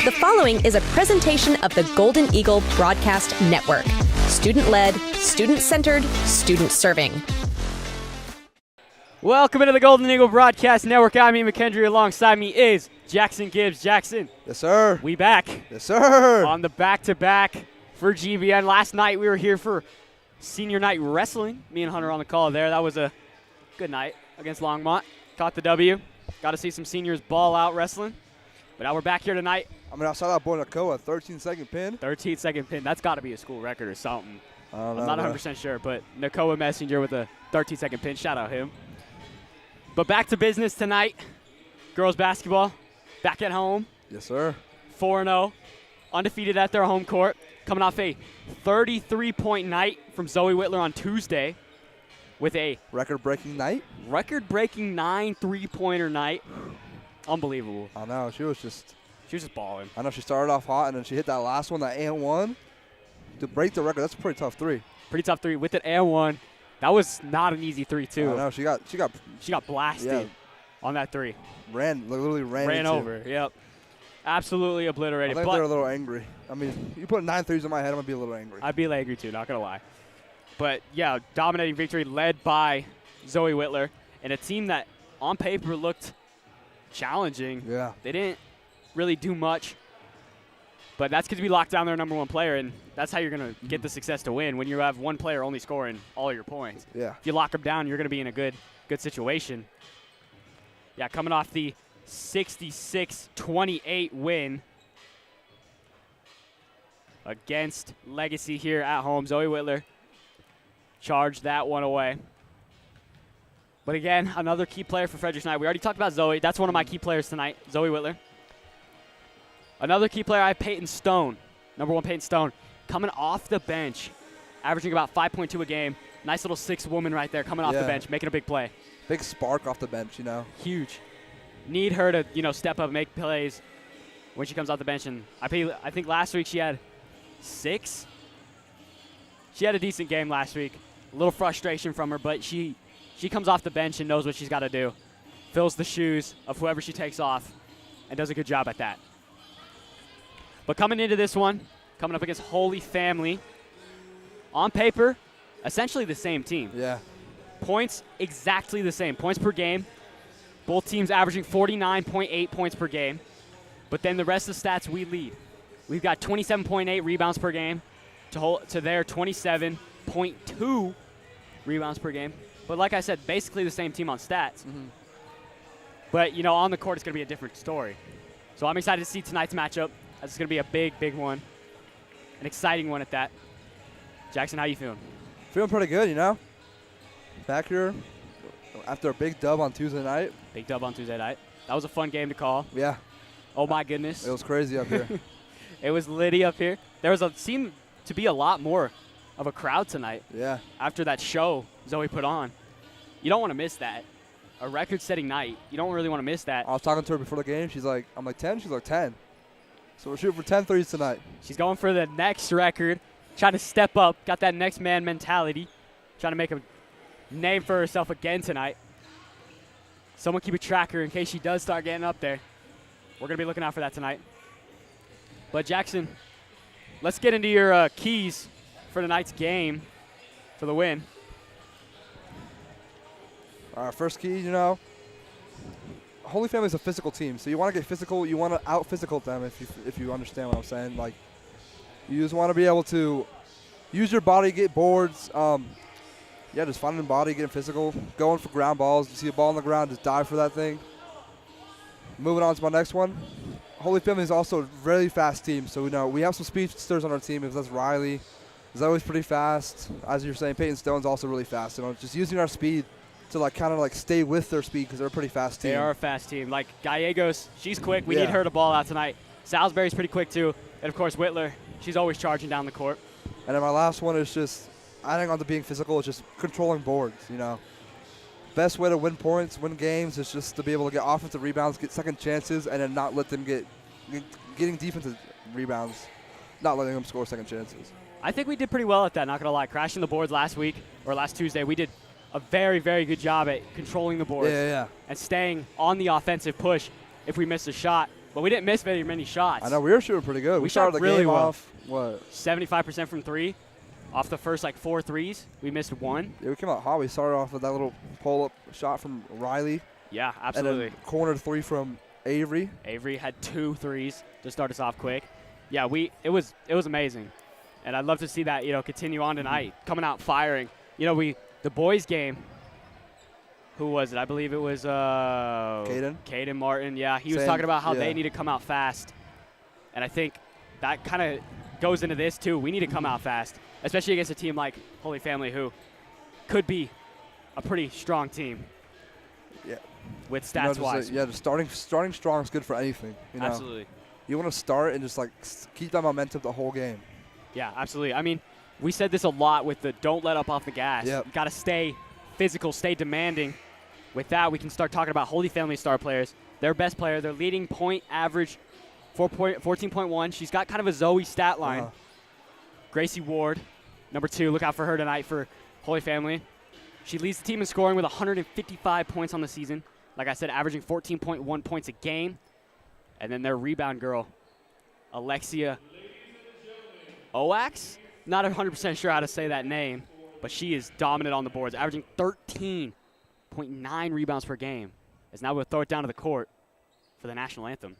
The following is a presentation of the Golden Eagle Broadcast Network. Student-led, student-centered, student-serving. Welcome into the Golden Eagle Broadcast Network. I'm MacHendrie. Alongside me is Jackson Gibbs. Jackson. Yes, sir. We back. Yes, sir. On the back-to-back for GBN. Last night we were here for senior night wrestling. Me and Hunter on the call there. That was a good night against Longmont. Caught the W. Got to see some seniors ball out wrestling. But now we're back here tonight. I mean, I saw that boy Nakoa, 13-second pin. 13-second pin. That's got to be a school record or something. I'm not 100% sure, but Nakoa Messenger with a 13-second pin. Shout out him. But back to business tonight. Girls basketball back at home. Yes, sir. 4-0. Undefeated at their home court. Coming off a 33-point night from Zoe Whitler on Tuesday with a record-breaking night. Record-breaking 9 3-pointer night. Unbelievable. I know. She was just balling. I know she started off hot, and then she hit that last one, that and one. To break the record, that's a pretty tough three. Pretty tough three with it and one. That was not an easy three, too. I know. She got blasted on that three. Literally ran over. Yep. Absolutely obliterated. I think they're a little angry. I mean, you put 9 threes in my head, I'm going to be a little angry. I'd be angry, too, not going to lie. But, yeah, dominating victory led by Zoe Whitler and a team that on paper looked challenging. Yeah. They didn't really do much. But that's because we locked down their number one player, and that's how you're going to get the success to win when you have one player only scoring all your points. Yeah. If you lock them down, you're going to be in a good situation. Yeah, coming off the 66-28 win against Legacy here at home. Zoe Whitler charged that one away. But again, another key player for Frederick tonight. We already talked about Zoe. That's one of my key players tonight, Zoe Whitler. Another key player, I have Peyton Stone, number one Peyton Stone, coming off the bench, averaging about 5.2 a game. Nice little 6 woman right there coming off the bench, making a big play. Big spark off the bench, Huge. Need her to, step up and make plays when she comes off the bench. And I think last week she had 6. She had a decent game last week. A little frustration from her, but she comes off the bench and knows what she's got to do. Fills the shoes of whoever she takes off and does a good job at that. But coming into this one, coming up against Holy Family, on paper, essentially the same team. Yeah. Points exactly the same. Points per game. Both teams averaging 49.8 points per game. But then the rest of the stats we lead. We've got 27.8 rebounds per game to their 27.2 rebounds per game. But like I said, basically the same team on stats. Mm-hmm. But, on the court it's going to be a different story. So I'm excited to see tonight's matchup. It's going to be a big, big one. An exciting one at that. Jackson, how you feeling? Feeling pretty good, Back here after a big dub on Tuesday night. Big dub on Tuesday night. That was a fun game to call. Yeah. Oh, my goodness. It was crazy up here. It was litty up here. There seemed to be a lot more of a crowd tonight. Yeah. After that show Zoe put on. You don't want to miss that. A record-setting night. You don't really want to miss that. I was talking to her before the game. I'm like 10? She's like 10. So we're shooting for 10 threes tonight. She's going for the next record, trying to step up, got that next man mentality, trying to make a name for herself again tonight. Someone keep a tracker in case she does start getting up there. We're going to be looking out for that tonight. But Jackson, let's get into your keys for tonight's game for the win. Our first key, Holy Family is a physical team, so you want to get physical. You want to out-physical them, if you understand what I'm saying. Like, you just want to be able to use your body, get boards. Just finding the body, getting physical, going for ground balls. You see a ball on the ground, just dive for that thing. Moving on to my next one. Holy Family is also a really fast team, so we have some speedsters on our team. If that's Riley, is always pretty fast. As you're saying, Peyton Stone's also really fast. Just using our speed to kind of stay with their speed because they're a pretty fast team. They are a fast team. Like Gallegos, she's quick. We need her to ball out tonight. Salisbury's pretty quick too. And of course Whitler, she's always charging down the court. And then my last one is just adding on to being physical is just controlling boards, Best way to win points, win games is just to be able to get offensive rebounds, get second chances, and then not let them getting defensive rebounds, not letting them score second chances. I think we did pretty well at that, not going to lie. Crashing the boards last Tuesday, we did a very, very good job at controlling the boards and and staying on the offensive push if we missed a shot. but we didn't miss very many shots. I know we were shooting pretty good. We started shot the really game well. off. What? 75% from 3. Off the first, 4 threes, we missed 1. Yeah, we came out hot. We started off with that little pull-up shot from Riley. Yeah, absolutely. And then corner 3 from Avery. Avery had 2 threes to start us off quick. Yeah, it was amazing. And I'd love to see that, continue on tonight, coming out firing. The boys game, who was it? I believe it was Caden Martin. Yeah, he was talking about how they need to come out fast. And I think that kind of goes into this too. We need to come out fast, especially against a team like Holy Family, who could be a pretty strong team. Yeah. With stats-wise. Just starting strong is good for anything. Absolutely. You want to start and just keep that momentum the whole game. Yeah, absolutely. I mean, we said this a lot with the don't let up off the gas. Yep. You got to stay physical, stay demanding. With that, we can start talking about Holy Family star players. Their best player, their leading point average, 14.1. She's got kind of a Zoe stat line. Gracie Ward, number 2. Look out for her tonight for Holy Family. She leads the team in scoring with 155 points on the season. Like I said, averaging 14.1 points a game. And then their rebound girl, Alexia Oax. Not 100% sure how to say that name, but she is dominant on the boards, averaging 13.9 rebounds per game. As now we'll throw it down to the court for the national anthem.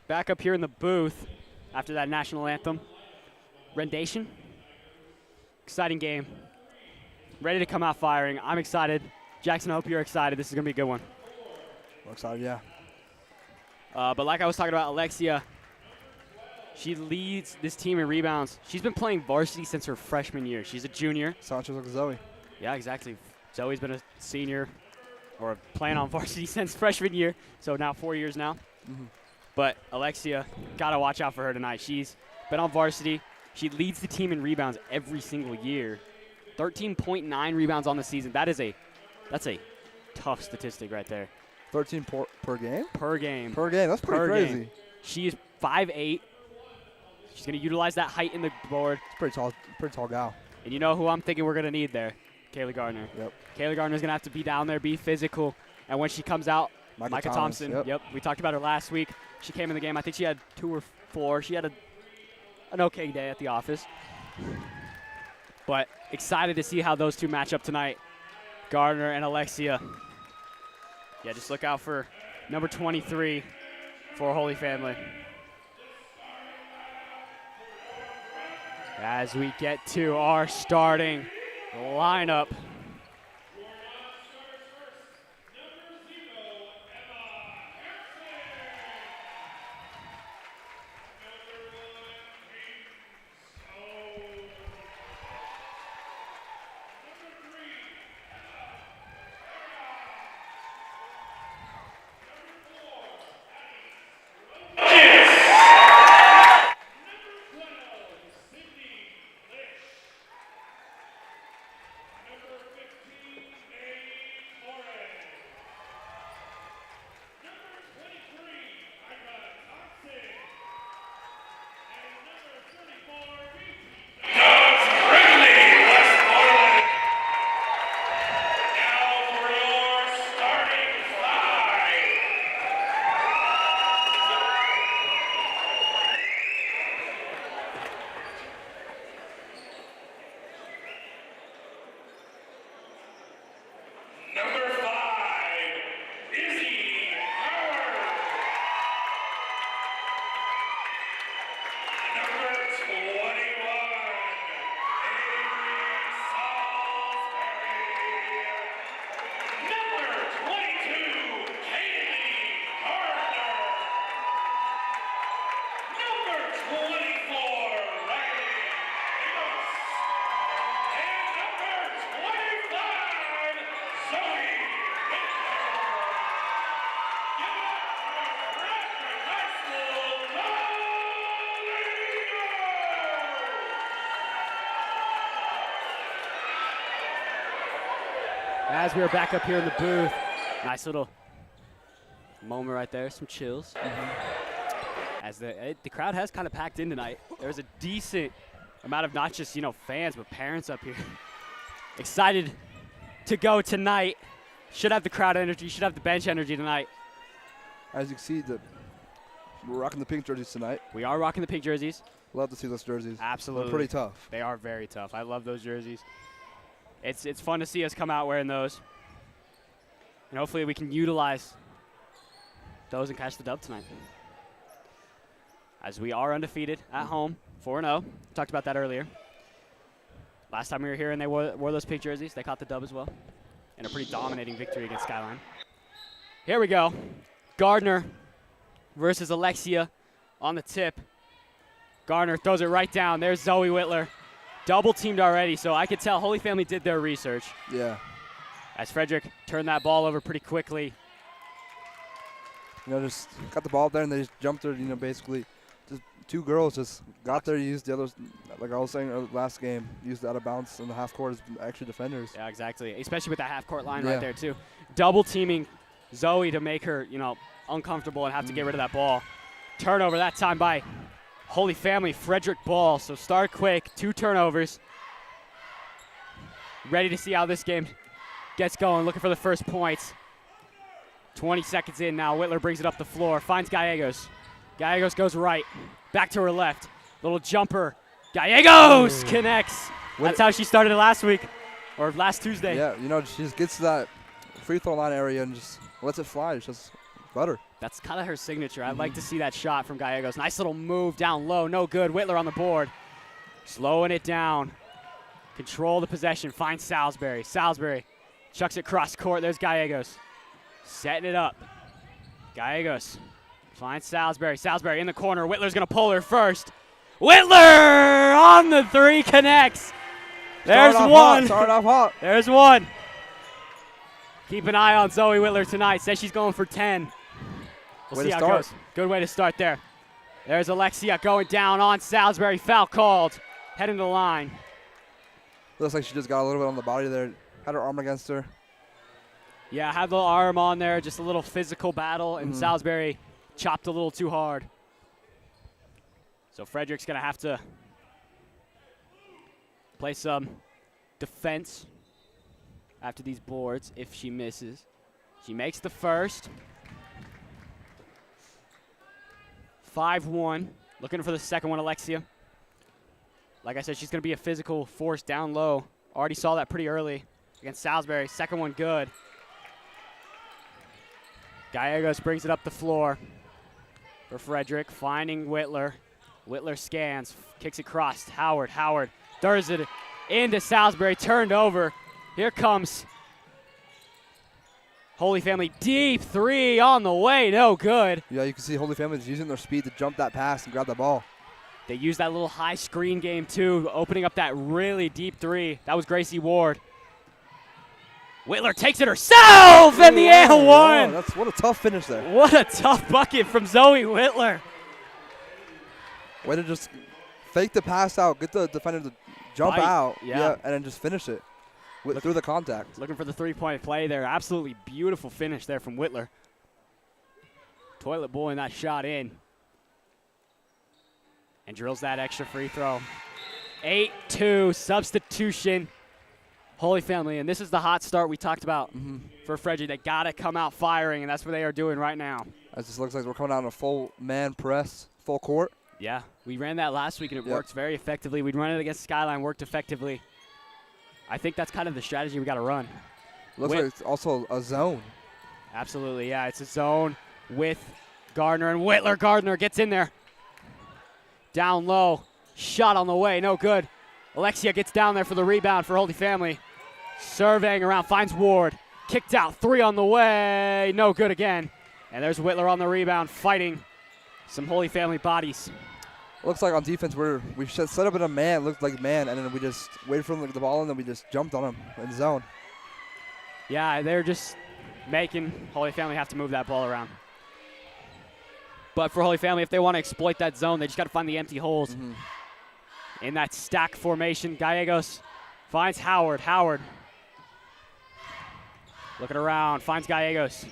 Back up here in the booth after that national anthem rendition. Exciting game. Ready to come out firing. I'm excited. Jackson, I hope you're excited. This is going to be a good one. I'm excited, yeah. But like I was talking about, Alexia, she leads this team in rebounds. She's been playing varsity since her freshman year. She's a junior. Sounds just like Zoe. Yeah, exactly. Zoe's been a senior or playing on varsity since freshman year, so now 4 years now. Mm-hmm. But Alexia, got to watch out for her tonight. She's been on varsity. She leads the team in rebounds every single year. 13.9 rebounds on the season. That's a tough statistic right there. 13 per game? Per game. Per game. That's pretty crazy. Game. She is 5'8". She's going to utilize that height in the board. It's pretty tall gal. And you know who I'm thinking we're going to need there? Kaylee Gardner. Yep. Kaylee Gardner's going to have to be down there, be physical. And when she comes out, Micah Thompson. Yep. We talked about her last week. She came in the game. I think she had 2 or 4. She had an okay day at the office. But excited to see how those two match up tonight. Gardner and Alexia. Yeah, just look out for number 23 for Holy Family. As we get to our starting lineup. as we are back up here in the booth. Nice little moment right there, some chills. As the crowd has kind of packed in tonight. There's a decent amount of not just, fans, but parents up here. Excited to go tonight. Should have the crowd energy, should have the bench energy tonight. As you can see, we're rocking the pink jerseys tonight. We are rocking the pink jerseys. Love to see those jerseys. Absolutely. They're pretty tough. They are very tough. I love those jerseys. It's fun to see us come out wearing those. And hopefully we can utilize those and catch the dub tonight. As we are undefeated at home, 4-0. Talked about that earlier. Last time we were here and they wore those pink jerseys, they caught the dub as well. And a pretty dominating victory against Skyline. Here we go. Gardner versus Alexia on the tip. Gardner throws it right down. There's Zoe Whitler. Double teamed already, so I could tell Holy Family did their research. Yeah. As Frederick turned that ball over pretty quickly. Just got the ball up there and they just jumped her, basically. Just two girls just got there, used the others, like I was saying last game, used out of bounds in the half court as extra defenders. Yeah, exactly. Especially with that half court line right there, too. Double teaming Zoe to make her, uncomfortable and have to get rid of that ball. Turnover that time by Holy Family, Frederick Ball. So start quick, 2 turnovers. Ready to see how this game gets going, looking for the first points. 20 seconds in now, Whitler brings it up the floor, finds Gallegos. Gallegos goes right, back to her left. Little jumper, Gallegos connects. That's how she started it last week, or last Tuesday. Yeah, she just gets to that free throw line area and just lets it fly. It's just butter. That's kind of her signature. I'd like to see that shot from Gallegos. Nice little move down low, no good. Whitler on the board, slowing it down. Control the possession, finds Salisbury. Salisbury chucks it cross court. There's Gallegos. Setting it up. Gallegos finds Salisbury. Salisbury in the corner. Whitler's going to pull her first. Whitler on the 3 connects. There's one. Starting off hot. There's one. Keep an eye on Zoe Whitler tonight. Says she's going for 10. We'll see how it goes. Good way to start there. There's Alexia going down on Salisbury. Foul called. Heading to the line. Looks like she just got a little bit on the body there. Had her arm against her. Yeah, had the arm on there. Just a little physical battle, and Salisbury chopped a little too hard. So Frederick's going to have to play some defense after these boards if she misses. She makes the first. 5-1. Looking for the second one, Alexia. Like I said, she's going to be a physical force down low. Already saw that pretty early against Salisbury. Second one good. Gallegos brings it up the floor for Frederick, finding Whitler. Whitler scans, kicks it across. Howard throws it into Salisbury, turned over. Here comes Holy Family, deep 3 on the way, no good. Yeah, you can see Holy Family is using their speed to jump that pass and grab the ball. They used that little high screen game too, opening up that really deep 3. That was Gracie Ward. Whitler takes it herself, and the and one. What a tough finish there. What a tough bucket from Zoe Whitler. Way to just fake the pass out, get the defender to jump out, and then just finish it through the contact. Looking for the 3-point play there. Absolutely beautiful finish there from Whitler. Toilet bowling that shot in. And drills that extra free throw. 8-2 substitution. Holy Family, and this is the hot start we talked about for Frederick. They got to come out firing, and that's what they are doing right now. It just looks like we're coming out in a full man press, full court. Yeah, we ran that last week, and it worked very effectively. We'd run it against Skyline, worked effectively. I think that's kind of the strategy we got to run. Looks like it's also a zone. Absolutely, yeah. It's a zone with Gardner and Whitler. Gardner gets in there. Down low. Shot on the way. No good. Alexia gets down there for the rebound for Holy Family. Surveying around. Finds Ward. Kicked out. 3 on the way. No good again. And there's Whitler on the rebound fighting some Holy Family bodies. Looks like on defense we set up in a man, looked like man, and then we just waited for him to get the ball and then we just jumped on him in the zone. Yeah, they're just making Holy Family have to move that ball around. But for Holy Family, if they want to exploit that zone, they just got to find the empty holes. In that stack formation, Gallegos finds Howard. Howard Looking around, finds Gallegos.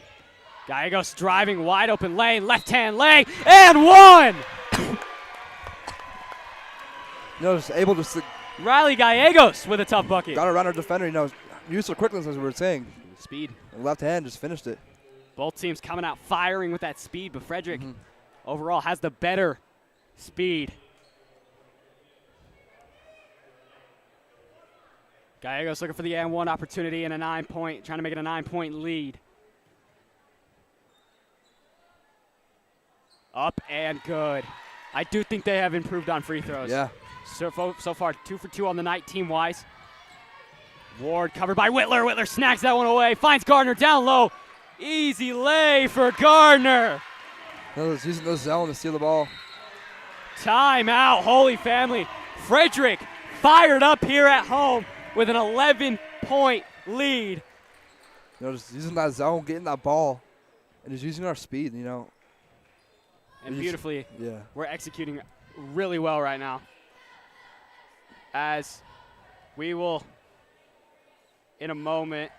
Gallegos driving, wide open lane, left-hand leg, and one! Just able to Riley Gallegos with a tough bucket. got around our defender. Use her quickness, as we were saying. Speed. Left hand just finished it. Both teams coming out firing with that speed, but Frederick overall has the better speed. Gallegos looking for the and one opportunity and trying to make it a 9-point lead. Up and good. I do think they have improved on free throws. Yeah. So far, 2 for 2 on the night team-wise. Ward covered by Whitler. Whitler snacks that one away. Finds Gardner down low. Easy lay for Gardner. Using the zone to steal the ball. Timeout, Holy Family. Frederick fired up here at home with an 11-point lead. Just using that zone, getting that ball, and just using our speed, And beautifully, yeah. we're executing really well right now. As we will, in a moment,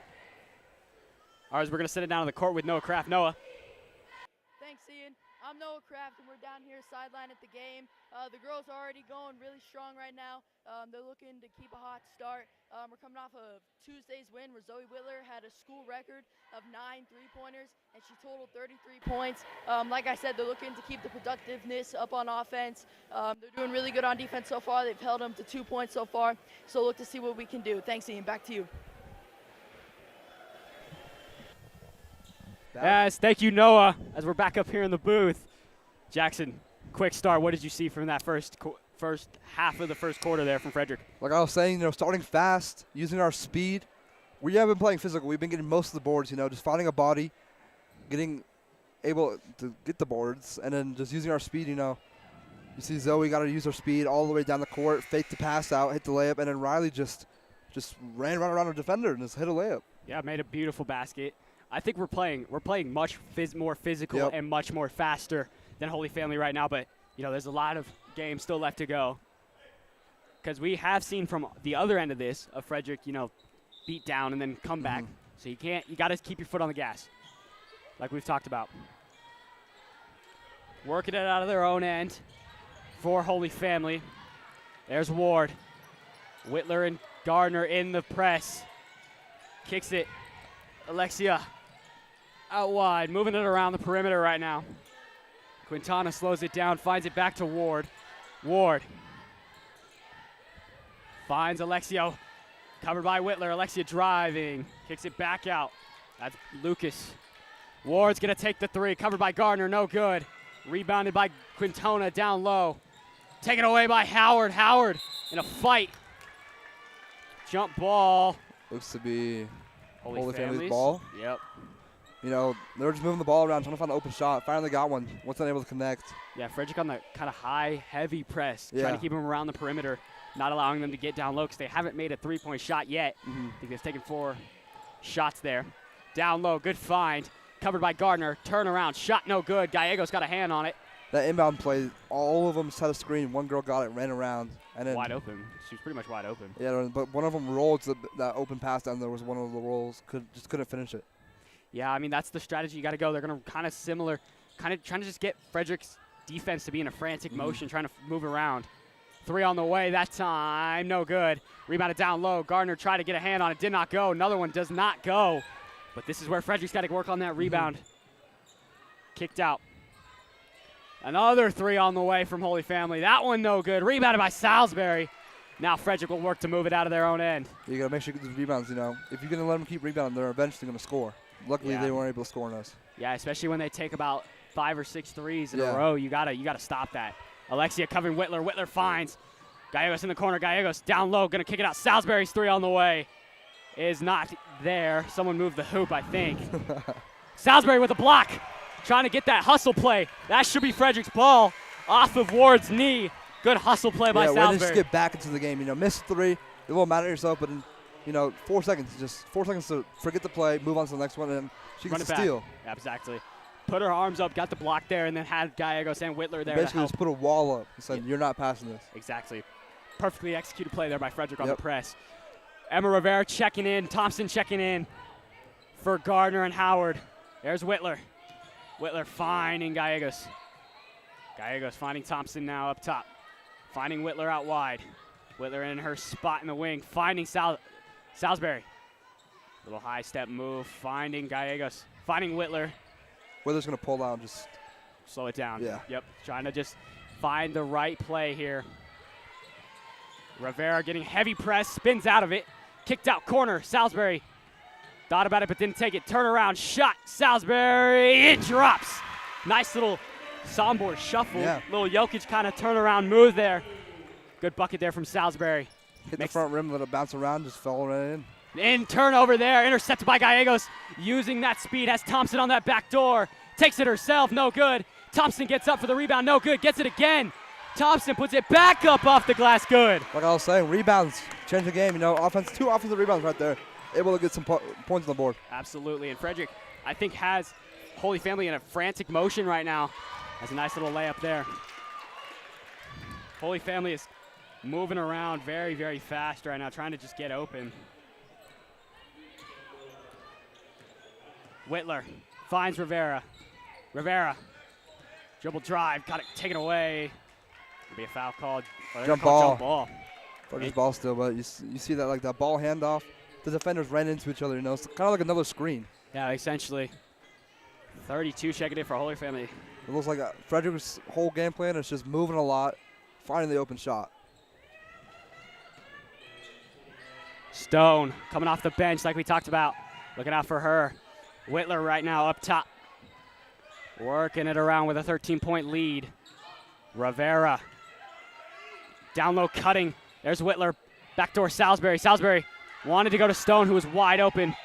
we're going to sit it down on the court with Noah Kraft. Noah. Thanks, Ian. I'm Noah Kraft, and we're down here sideline at the game. The girls are already going really strong right now. They're looking to keep a hot start. We're coming off of Tuesday's win where Zoe Whitler had a school record of 9 3-pointers, and she totaled 33 points. Like I said, they're looking to keep the productiveness up on offense. They're doing really good on defense so far. They've held them to 2 points so far. So look to see what we can do. Thanks, Ian. Back to you. Yes, thank you, Noah. As we're back up here in the booth. Jackson, quick start. What did you see from that first half of the first quarter there from Frederick? Like I was saying, starting fast, using our speed. We haven't been playing physical. We've been getting most of the boards, just finding a body, getting able to get the boards, and then just using our speed, You see Zoe got to use her speed all the way down the court, fake the pass out, hit the layup, and then Riley just ran right around our defender and just hit a layup. Yeah, made a beautiful basket. I think we're playing much more physical and much more faster than Holy Family right now, but there's a lot of games still left to go. Because we have seen from the other end of this of Frederick, beat down and then come back. So you got to keep your foot on the gas, like we've talked about. Working it out of their own end for Holy Family. There's Ward. Whitler and Gardner in the press. Kicks it. Alexia out wide, moving it around the perimeter right now. Quintana slows it down, finds it back to Ward. Ward finds Alexia, covered by Whitler. Alexia driving, kicks it back out. That's Lucas. Ward's gonna take the three, covered by Gardner, no good. Rebounded by Quintana down low. Taken away by Howard. Howard in a fight. Jump ball. Looks to be Holy Family's ball. Yep. They're just moving the ball around, trying to find an open shot. Finally got one. Once unable to connect. Yeah, Frederick on the kind of high, heavy press, Yeah. trying to keep them around the perimeter, not allowing them to get down low because they haven't made a three-point shot yet. I think they've taken 4 shots there. Down low, good find. Covered by Gardner. Turn around, shot no good. Gallegos got a hand on it. That inbound play, all of them set a screen. One girl got it, ran around, and then Wide open. She was pretty much wide open. Yeah, but one of them rolled to that open pass down. There was one of the rolls, couldn't finish it. Yeah, I mean, that's the strategy you got to go. They're going to kind of similar, kind of trying to just get Frederick's defense to be in a frantic motion, trying to move around. 3 on the way that time, no good. Rebounded down low. Gardner tried to get a hand on it, did not go. Another one does not go. But this is where Frederick's got to work on that rebound. Kicked out. Another 3 on the way from Holy Family. That one no good. Rebounded by Salisbury. Now Frederick will work to move it out of their own end. You got to make sure you get these rebounds, If you're going to let them keep rebounding, they're eventually going to score. Luckily, they weren't able to score on us. Yeah, especially when they take about 5 or 6 threes in a row. You gotta stop that. Alexia covering Whitler. Whitler finds Gallegos in the corner. Gallegos down low, gonna kick it out. Salisbury's 3 on the way is not there. Someone moved the hoop, I think. Salisbury with a block, trying to get that hustle play. That should be Frederick's ball off of Ward's knee. Good hustle play by Salisbury. Yeah, just get back into the game. Miss 3, it won't matter to yourself, but 4 seconds, just 4 seconds to forget the play, move on to the next one, and she gets a steal. Yeah, exactly. Put her arms up, got the block there, and then had Gallegos and Whitler there Basically to help. just put a wall up and said, you're not passing this. Exactly. Perfectly executed play there by Frederick on the press. Emma Rivera checking in, Thompson checking in for Gardner and Howard. There's Whitler. Whitler finding Gallegos. Gallegos finding Thompson now up top. Finding Whitler out wide. Whitler in her spot in the wing. Finding Salisbury. Little high step move. Finding Gallegos. Finding Whitler. Whitler's going to pull out and just slow it down. Yeah. Yep. Trying to just find the right play here. Rivera getting heavy press. Spins out of it. Kicked out corner. Salisbury thought about it but didn't take it. Turnaround shot. Salisbury. It drops. Nice little Sombor shuffle. Yeah. Little Jokic kind of turnaround move there. Good bucket there from Salisbury. hit the front rim, let it bounce around, just fell right in. In turnover there, intercepted by Gallegos. Using that speed, has Thompson on that back door. Takes it herself, no good. Thompson gets up for the rebound, no good. Gets it again. Thompson puts it back up off the glass, good. Like I was saying, rebounds change the game. You know, two offensive rebounds right there. Able to get some points on the board. Absolutely, and Frederick, I think, has Holy Family in a frantic motion right now. Has a nice little layup there. Holy Family is moving around very, very fast right now, trying to just get open. Whitler finds Rivera. Rivera, dribble drive, got it taken away. Could be a foul called. Jump ball. Jump ball. Frederick's ball still, but you see that, like, that ball handoff. The defenders ran into each other, you know. It's kind of like another screen. Yeah, essentially. 32 checking in for Holy Family. It looks like Frederick's whole game plan is just moving a lot, finding the open shot. Stone coming off the bench like we talked about. Looking out for her. Whitler right now up top. Working it around with a 13-point lead. Rivera. Down low cutting. There's Whitler. Backdoor Salisbury. Salisbury wanted to go to Stone, who was wide open.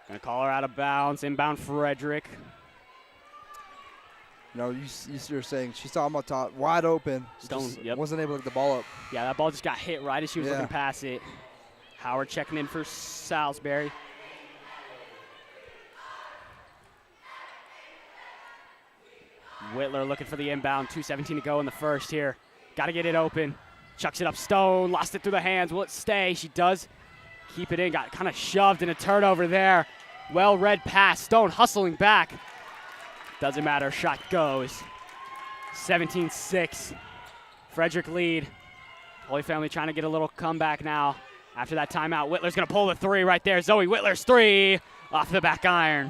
Gonna call her out of bounds. Inbound Frederick. You know, you're saying she saw him up top, wide open. Stone, yep. Wasn't able to get the ball up. Yeah, that ball just got hit right as she was looking past it. Howard checking in for Salisbury. Whitler looking for the inbound. 2:17 to go in the first here. Got to get it open. Chucks it up. Stone lost it through the hands. Will it stay? She does keep it in. Got kind of shoved in a turnover there. Well read pass. Stone hustling back. Doesn't matter. Shot goes. 17-6. Frederick lead. Holy Family trying to get a little comeback now. After that timeout, Whitler's going to pull the three right there. Zoe Whitler's three off the back iron.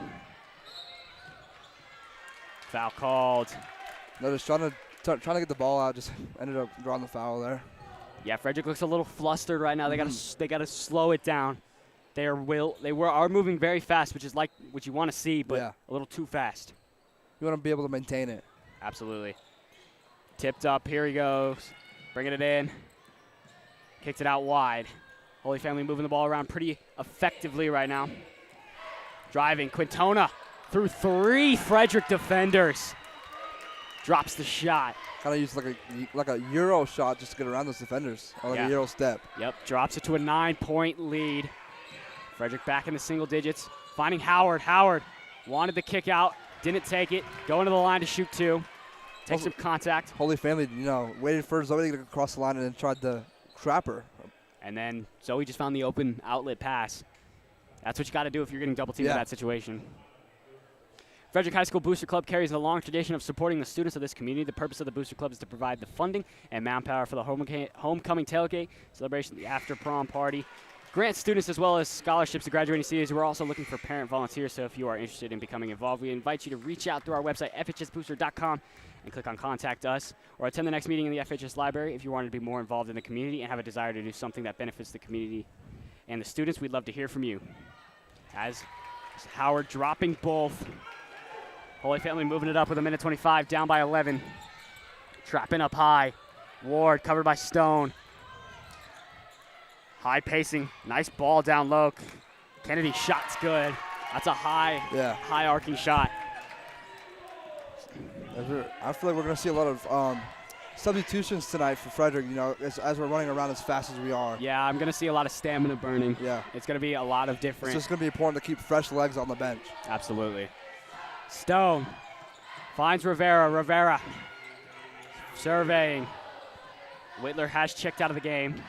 Foul called. No, just trying to get the ball out, just ended up drawing the foul there. Yeah, Frederick looks a little flustered right now. They got to slow it down. They are moving very fast, which is like what you want to see, but a little too fast. You want to be able to maintain it. Absolutely. Tipped up. Here he goes. Bringing it in. Kicked it out wide. Holy Family moving the ball around pretty effectively right now. Driving. Quintona through three Frederick defenders. Drops the shot. Kind of used like a Euro shot just to get around those defenders, or like a Euro step. Yep, drops it to a 9-point lead. Frederick back in the single digits. Finding Howard. Howard wanted the kick out. Didn't take it. Going to the line to shoot two. Take some contact. Holy Family, you know, waited for Zoe to cross the line and then tried to trap her. And then Zoe just found the open outlet pass. That's what you got to do if you're getting double teamed in that situation. Frederick High School Booster Club carries a long tradition of supporting the students of this community. The purpose of the Booster Club is to provide the funding and manpower for the homecoming tailgate, celebration, the after-prom party, grant students as well as scholarships to graduating seniors. We're also looking for parent volunteers, so if you are interested in becoming involved, we invite you to reach out through our website, fhsbooster.com, and click on Contact Us, or attend the next meeting in the FHS Library if you want to be more involved in the community and have a desire to do something that benefits the community and the students. We'd love to hear from you. As Howard dropping both. Holy Family moving it up with a minute 25, down by 11. Trapping up high. Ward covered by Stone. High pacing, nice ball down low. Kennedy shot's good. That's a high arcing shot. I feel like we're going to see a lot of substitutions tonight for Frederick, you know, as we're running around as fast as we are. Yeah, I'm going to see a lot of stamina burning. Yeah. It's going to be a lot of different. It's just going to be important to keep fresh legs on the bench. Absolutely. Stone finds Rivera. Rivera surveying. Whitler has checked out of the game.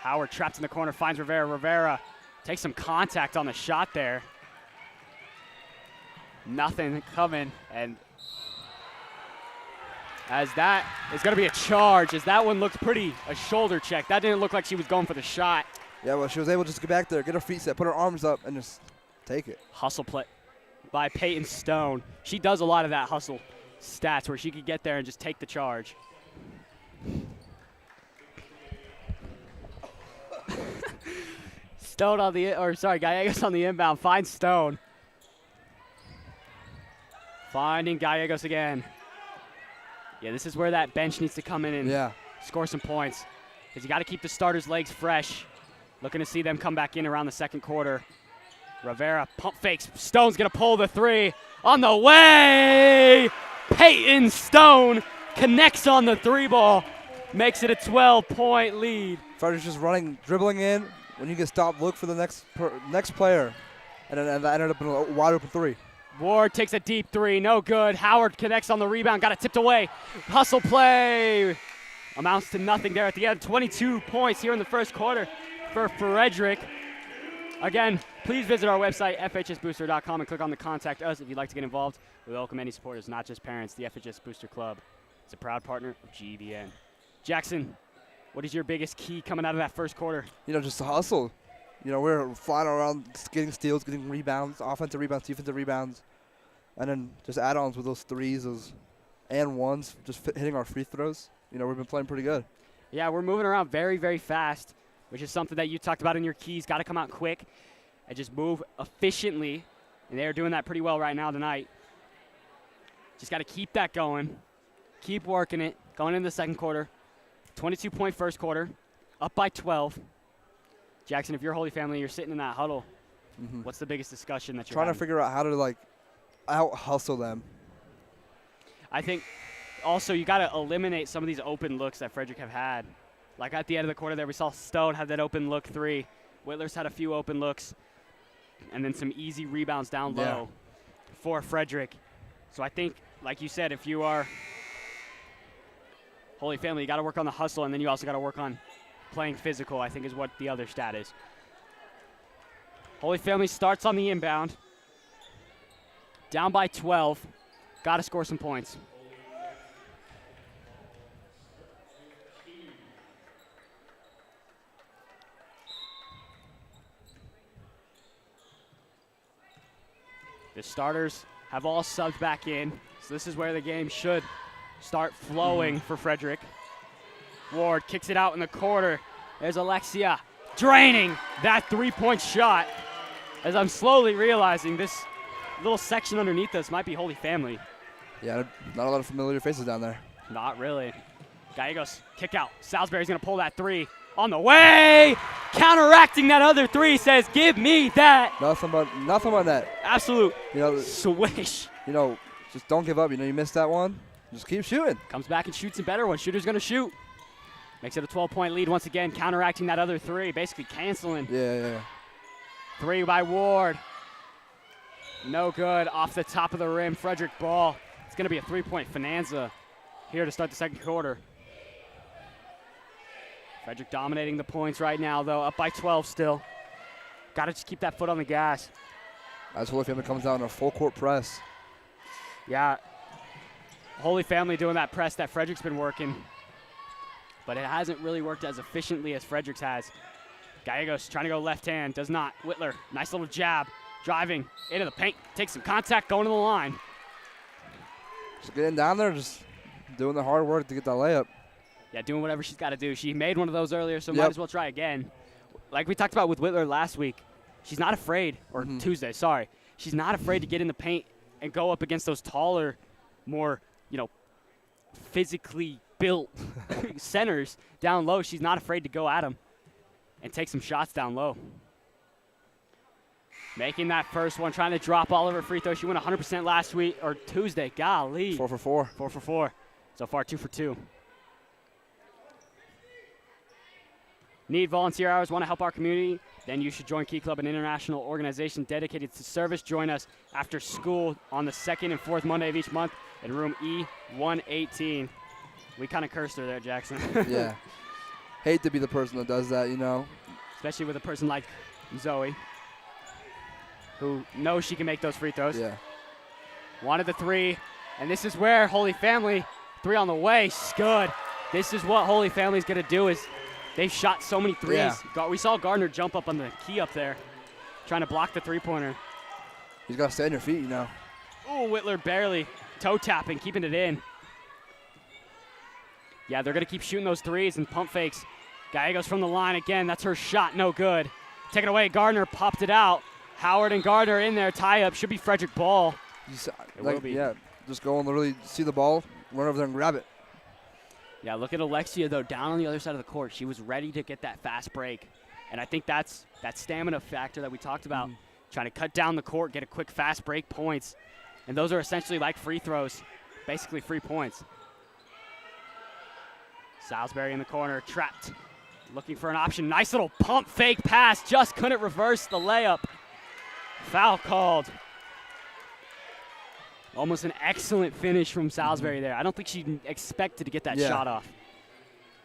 Howard trapped in the corner, finds Rivera. Rivera takes some contact on the shot there. Nothing coming, and as that is going to be a charge, as that one looked pretty a shoulder check. That didn't look like she was going for the shot. Yeah, well, she was able to just get back there, get her feet set, put her arms up, and just take it. Hustle play by Peyton Stone. She does a lot of that hustle stats where she could get there and just take the charge. Stone on the, or sorry, Gallegos on the inbound, finds Stone. Finding Gallegos again. Yeah, this is where that bench needs to come in and score some points, because you got to keep the starters' legs fresh. Looking to see them come back in around the second quarter. Rivera pump fakes. Stone's going to pull the three. On the way! Peyton Stone connects on the three ball. Makes it a 12-point lead. Frederick's just running, dribbling in. When you get stopped, look for the next player. And that ended up in a wide open three. Ward takes a deep three. No good. Howard connects on the rebound. Got it tipped away. Hustle play. Amounts to nothing there at the end. 22 points here in the first quarter for Frederick. Again, please visit our website, fhsbooster.com, and click on the Contact Us if you'd like to get involved. We welcome any supporters, not just parents. The FHS Booster Club is a proud partner of GVN. Jackson, what is your biggest key coming out of that first quarter? Just the hustle. We're flying around, getting steals, getting rebounds, offensive rebounds, defensive rebounds, and then just add-ons with those threes, those and ones, just hitting our free throws. We've been playing pretty good. Yeah, we're moving around very, very fast, which is something that you talked about in your keys. Got to come out quick and just move efficiently, and they're doing that pretty well right now tonight. Just got to keep that going, keep working it, going into the second quarter. 22-point first quarter, up by 12. Jackson, if you're Holy Family, you're sitting in that huddle, what's the biggest discussion that you're trying having? to figure out how to, out-hustle them. I think also you got to eliminate some of these open looks that Frederick have had. Like at the end of the quarter there, we saw Stone have that open look three. Whitler's had a few open looks, and then some easy rebounds down low for Frederick. So I think, like you said, if you are Holy Family, you got to work on the hustle, and then you also got to work on playing physical, I think is what the other stat is. Holy Family starts on the inbound. Down by 12. Got to score some points. The starters have all subbed back in, so this is where the game should start flowing for Frederick. Ward kicks it out in the corner. There's Alexia draining that three-point shot. As I'm slowly realizing this little section underneath us might be Holy Family. Yeah, not a lot of familiar faces down there. Not really. Gallegos, kick out. Salisbury's going to pull that three. On the way! Counteracting that other three, says, give me that. Nothing but that. Absolute swish. Just don't give up. You missed that one. Just keep shooting. Comes back and shoots a better one. Shooter's going to shoot. Makes it a 12-point lead once again, counteracting that other three, basically canceling. Yeah. Three by Ward. No good. Off the top of the rim, Frederick ball. It's going to be a three-point bonanza here to start the second quarter. Frederick dominating the points right now, though, up by 12 still. Got to just keep that foot on the gas. As Holy Family comes down in a full-court press. Yeah, Holy Family doing that press that Frederick's been working, but it hasn't really worked as efficiently as Frederick's has. Gallegos trying to go left hand, does not. Whitler, nice little jab, driving into the paint, takes some contact, going to the line. Just getting down there, just doing the hard work to get that layup. Yeah, doing whatever she's got to do. She made one of those earlier, so might as well try again. Like we talked about with Whitler last week, she's not afraid, or Tuesday, sorry. She's not afraid to get in the paint and go up against those taller, more, physically built centers down low. She's not afraid to go at them and take some shots down low. Making that first one, trying to drop all of her free throws. She went 100% last week, or Tuesday. Golly. 4 for 4. 4 for 4. So far, 2 for 2. Need volunteer hours, want to help our community? Then you should join Key Club, an international organization dedicated to service. Join us after school on the second and fourth Monday of each month in room E118. We kind of cursed her there, Jackson. Yeah. hate to be the person that does that, you know. Especially with a person like Zoe, who knows she can make those free throws. Yeah. Wanted the three, and this is where Holy Family, 3 on the way, good. This is what Holy Family's gonna do is they've shot so many threes. Yeah. We saw Gardner jump up on the key up there, trying to block the three-pointer. He's got to stay on your feet, you know. Ooh, Whitler barely toe tapping, keeping it in. Yeah, they're gonna keep shooting those threes and pump fakes. Gallegos from the line again. That's her shot, no good. Take it away, Gardner popped it out. Howard and Gardner in there, tie up. Should be Frederick ball. It will be. Yeah, just go and literally see the ball, run over there and grab it. Yeah, look at Alexia, though, down on the other side of the court. She was ready to get that fast break. And I think that's that stamina factor that we talked about, trying to cut down the court, get a quick fast break, points. And those are essentially like free throws, basically free points. Salisbury in the corner, trapped, looking for an option. Nice little pump fake pass, just couldn't reverse the layup. Foul called. Almost an excellent finish from Salisbury there. I don't think she expected to get that shot off.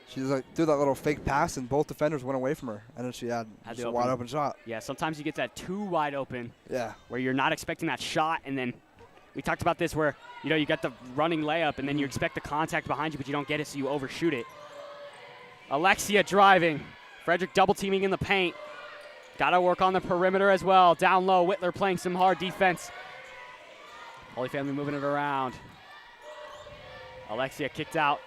She just threw that little fake pass, and both defenders went away from her, and then she had a wide open shot. Yeah, sometimes you get that too wide open. Yeah. Where you're not expecting that shot, and then we talked about this where you get the running layup, and then you expect the contact behind you, but you don't get it, so you overshoot it. Alexia driving. Frederick double teaming in the paint. Got to work on the perimeter as well. Down low, Whitler playing some hard defense. Holy Family moving it around. Alexia kicked out.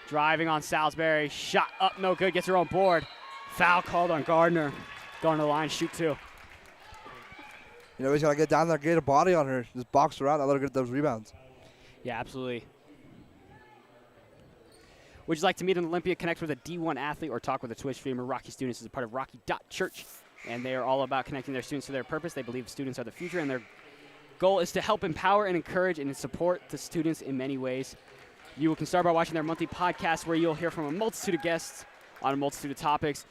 Driving on Salisbury. Shot up, no good. Gets her own board. Foul called on Gardner. Going to the line, shoot 2. He's got to get down there, get a body on her. Just box her out and let her get those rebounds. Yeah, absolutely. Would you like to meet an Olympia, connect with a D1 athlete, or talk with a Twitch streamer? Rocky Students is a part of Rocky.Church, and they are all about connecting their students to their purpose. They believe students are the future, and their goal is to help empower and encourage and support the students in many ways. You can start by watching their monthly podcast, where you'll hear from a multitude of guests on a multitude of topics.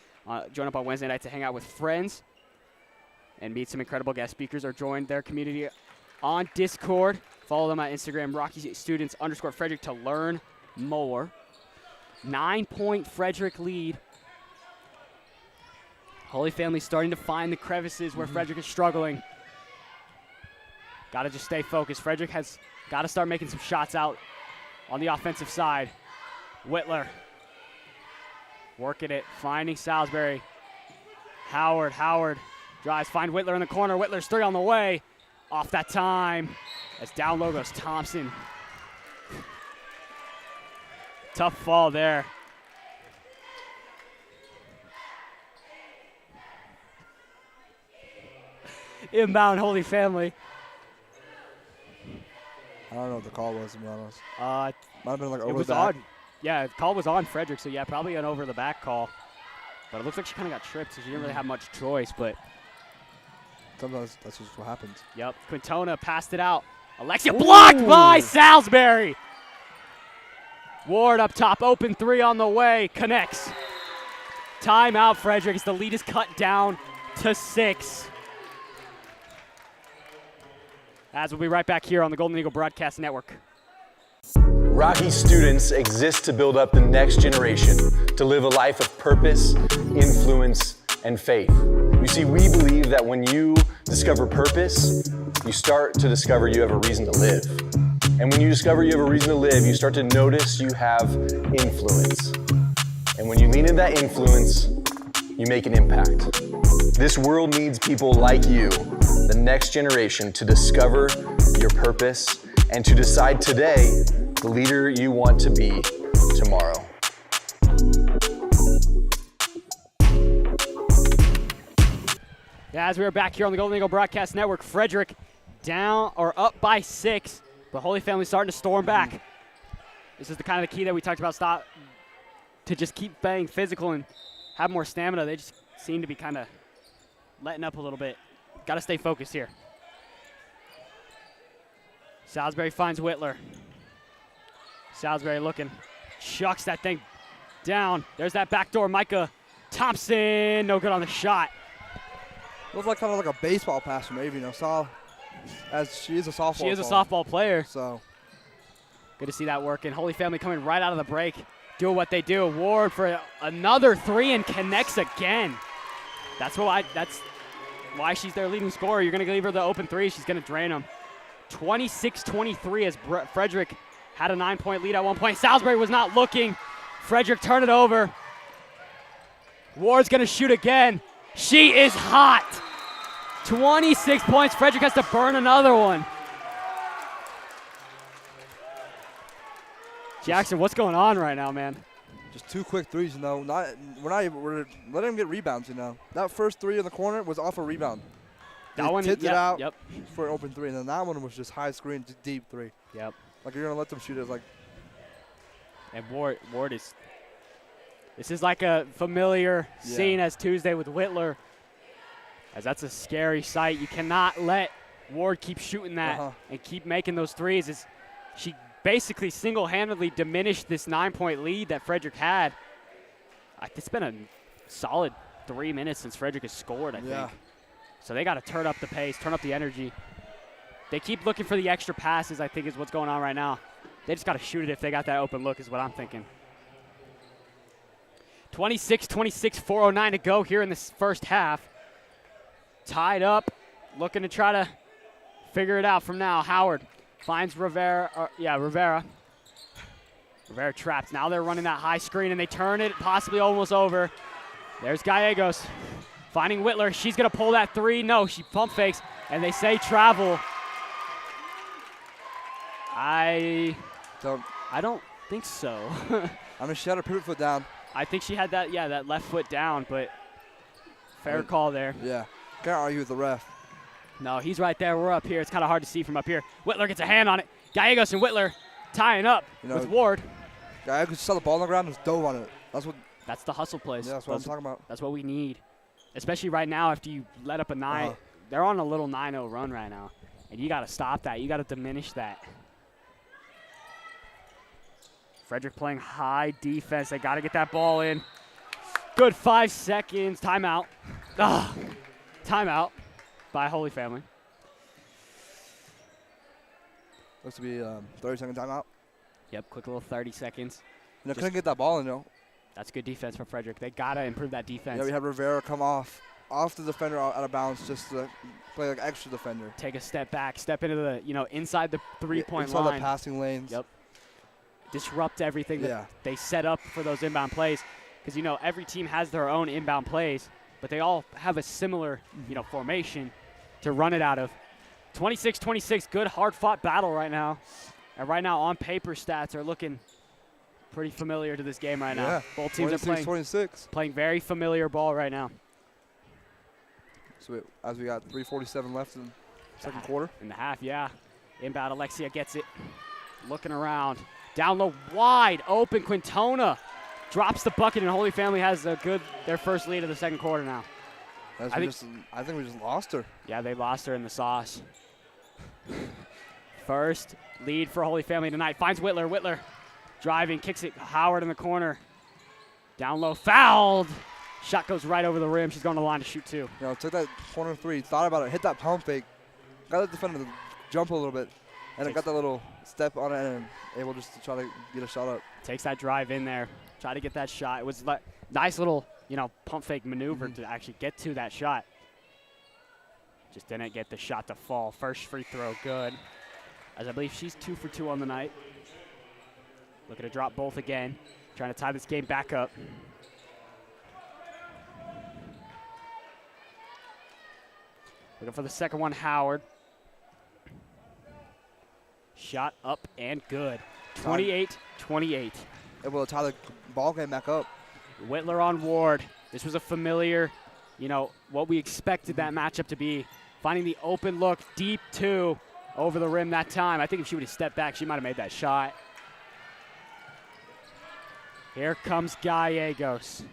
Join up on Wednesday night to hang out with friends and meet some incredible guest speakers, or join their community on Discord. Follow them on Instagram, RockyStudents_Frederick, to learn more. 9-point Frederick lead. Holy Family starting to find the crevices where Frederick is struggling. Got to just stay focused. Frederick has got to start making some shots out on the offensive side. Whitler working it, finding Salisbury. Howard drives, find Whitler in the corner. Whitler's 3 on the way. Off that time. As down low goes Thompson. Tough fall there. Inbound Holy Family. I don't know what the call was, to be honest. Might have been like over it was the back. on. Yeah, the call was on Frederick, so yeah, probably an over the back call. But it looks like she kind of got tripped, so she didn't really have much choice. But sometimes that's just what happens. Yep, Quintona passed it out. Alexia blocked by Salisbury. Ward up top, open 3 on the way, connects. Timeout, Frederick, as the lead is cut down to 6. As we'll be right back here on the Golden Eagle Broadcast Network. Rocky students exist to build up the next generation, to live a life of purpose, influence, and faith. You see, we believe that when you discover purpose, you start to discover you have a reason to live. And when you discover you have a reason to live, you start to notice you have influence. And when you lean into that influence, you make an impact. This world needs people like you, the next generation, to discover your purpose and to decide today the leader you want to be tomorrow. Yeah, as we are back here on the Golden Eagle Broadcast Network, Frederick down or up by 6. The Holy Family starting to storm back. This is the kind of the key that we talked about, to just keep playing physical and have more stamina. They just seem to be kind of letting up a little bit. Got to stay focused here. Salisbury finds Whitler. Salisbury looking, chucks that thing down. There's that backdoor Micah Thompson. No good on the shot. Looks like kind of like a baseball pass from Avery, as she is a softball. She is a softball player. So good to see that working. Holy Family coming right out of the break. do what they do. Ward for another three and connects again. That's why she's their leading scorer. You're going to leave her the open three. She's going to drain them. 26-23 as Frederick had a 9-point lead at one point. Salisbury was not looking. Frederick turned it over. Ward's going to shoot again. She is hot. 26 points. Frederick has to burn another one. Jackson, what's going on right now, man? Just 2 quick threes, we're letting him get rebounds, That first three in the corner was off a rebound. That one tipped it out yep. for an open three, and then that one was just high screen, deep three. Yep. Like you're gonna let them shoot it, like. And Ward is. This is like a familiar scene as Tuesday with Whitler, as that's a scary sight. You cannot let Ward keep shooting that and keep making those threes. She basically single-handedly diminished this 9-point lead that Frederick had. It's been a solid 3 minutes since Frederick has scored, I think. So they got to turn up the pace, turn up the energy. They keep looking for the extra passes, I think is what's going on right now. They just got to shoot it if they got that open look is what I'm thinking. 26-26, 4:09 to go here in this first half. Tied up, looking to try to figure it out from now. Howard finds Rivera. Rivera trapped. Now they're running that high screen, and they turn it possibly almost over. There's Gallegos finding Whitler. She's going to pull that three. No, she pump fakes, and they say travel. I don't think so. I mean, she had her pivot foot down. I think she had that left foot down, but fair call there. Yeah, can't argue with the ref. No, he's right there. We're up here. It's kind of hard to see from up here. Whitler gets a hand on it. Gallegos and Whitler tying up with Ward. Gallegos saw the ball on the ground and just dove on it. That's the hustle plays. Yeah, that's what I'm talking about. That's what we need, especially right now after you let up a 9. They're on a little 9-0 run right now, and you got to stop that. You got to diminish that. Frederick playing high defense. They got to get that ball in. Good 5 seconds. Timeout. Timeout by Holy Family. Looks to be 30-second timeout. Yep, quick little 30 seconds. Couldn't get that ball in, That's good defense from Frederick. They got to improve that defense. Yeah, we had Rivera come off the defender out of bounds just to play like extra defender. Take a step back, step into the, inside the three-point line. Inside the passing lanes. Yep. Disrupt everything that they set up for those inbound plays. Because, every team has their own inbound plays, but they all have a similar, formation to run it out of. 26-26, good hard-fought battle right now. And right now, on paper, stats are looking pretty familiar to this game right now. Yeah. Both teams are playing very familiar ball right now. So as we got 3:47 left in the second quarter. In the half, yeah. Inbound, Alexia gets it. Looking around. Down low, wide open. Quintona drops the bucket, and Holy Family has their first lead of the second quarter now. I think we just lost her. Yeah, they lost her in the sauce. First lead for Holy Family tonight. Finds Whitler. Whitler driving, kicks it. Howard in the corner. Down low, fouled. Shot goes right over the rim. She's going to the line to shoot two. Took that corner three, thought about it, hit that pump fake, got the defender to jump a little bit, and it got that little step on it and able just to try to get a shot up. Takes that drive in there, try to get that shot. It was nice little, pump fake maneuver to actually get to that shot. Just didn't get the shot to fall. First free throw, good. As I believe she's 2 for 2 on the night. Looking to drop both again, trying to tie this game back up. Looking for the second one, Howard. Shot up and good. 28-28. Able to tie the ball game back up. Whitler on Ward. This was a familiar, what we expected that matchup to be. Finding the open look, deep two over the rim that time. I think if she would have stepped back, she might have made that shot. Here comes Gallegos.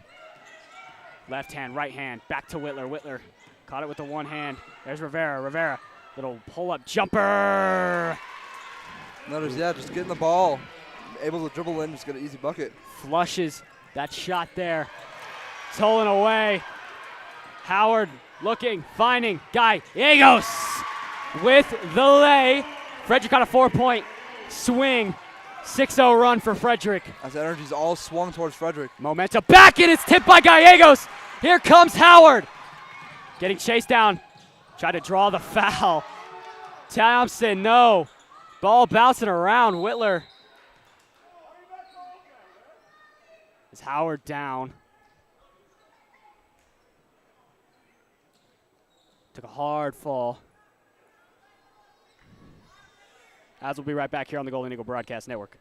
Left hand, right hand, back to Whitler. Whitler caught it with the one hand. There's Rivera. Rivera, little pull-up jumper. Notice, just getting the ball. Able to dribble in, just get an easy bucket. Flushes that shot there. Stolen away. Howard looking, finding Gallegos with the lay. Frederick got a 4-point swing. 6-0 run for Frederick. As the energy's all swung towards Frederick. Momentum back, and it's tipped by Gallegos. Here comes Howard. Getting chased down. Tried to draw the foul. Thompson, no. Ball bouncing around. Whitler. Is Howard down. Took a hard fall. As we'll be right back here on the Golden Eagle Broadcast Network.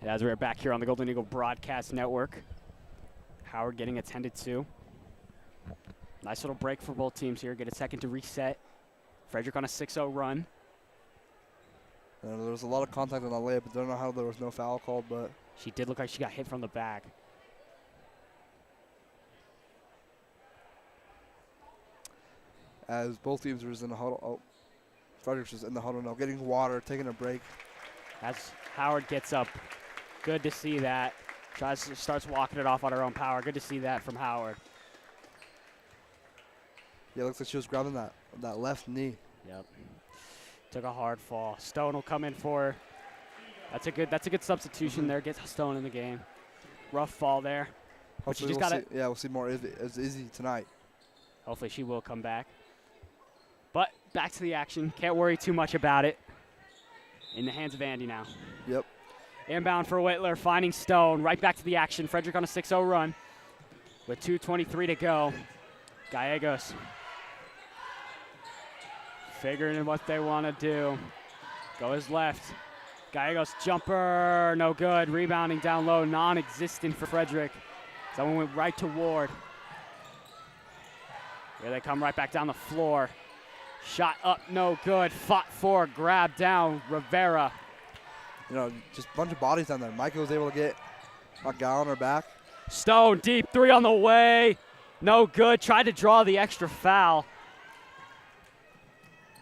As we're back here on the Golden Eagle Broadcast Network, Howard getting attended to. Nice little break for both teams here. Get a second to reset. Frederick on a 6-0 run. There was a lot of contact on the layup, but I don't know how there was no foul called, but She did look like she got hit from the back. as both teams were in the huddle. Oh, Frederick's just in the huddle now, getting water, taking a break. As Howard gets up. Good to see that. Starts walking it off on her own power. Good to see that from Howard. Yeah, looks like she was grabbing that left knee. Yep. Took a hard fall. Stone will come in for her. That's a good substitution there. Gets Stone in the game. Rough fall there. But she Hopefully just we'll see more as Izzy tonight. Hopefully she will come back. But back to the action. Can't worry too much about it. In the hands of Andy now. Yep. Inbound for Whitler, finding Stone. Right back to the action. Frederick on a 6-0 run with 2:23 to go. Gallegos figuring what they want to do. Goes left. Gallegos jumper, no good. Rebounding down low, non-existent for Frederick. Someone went right to Ward. Here they come right back down the floor. Shot up, no good. Fought for, grab down, Rivera. You know, just a bunch of bodies down there. Micah was able to get a guy on her back. Stone deep, 3 on the way. No good. Tried to draw the extra foul.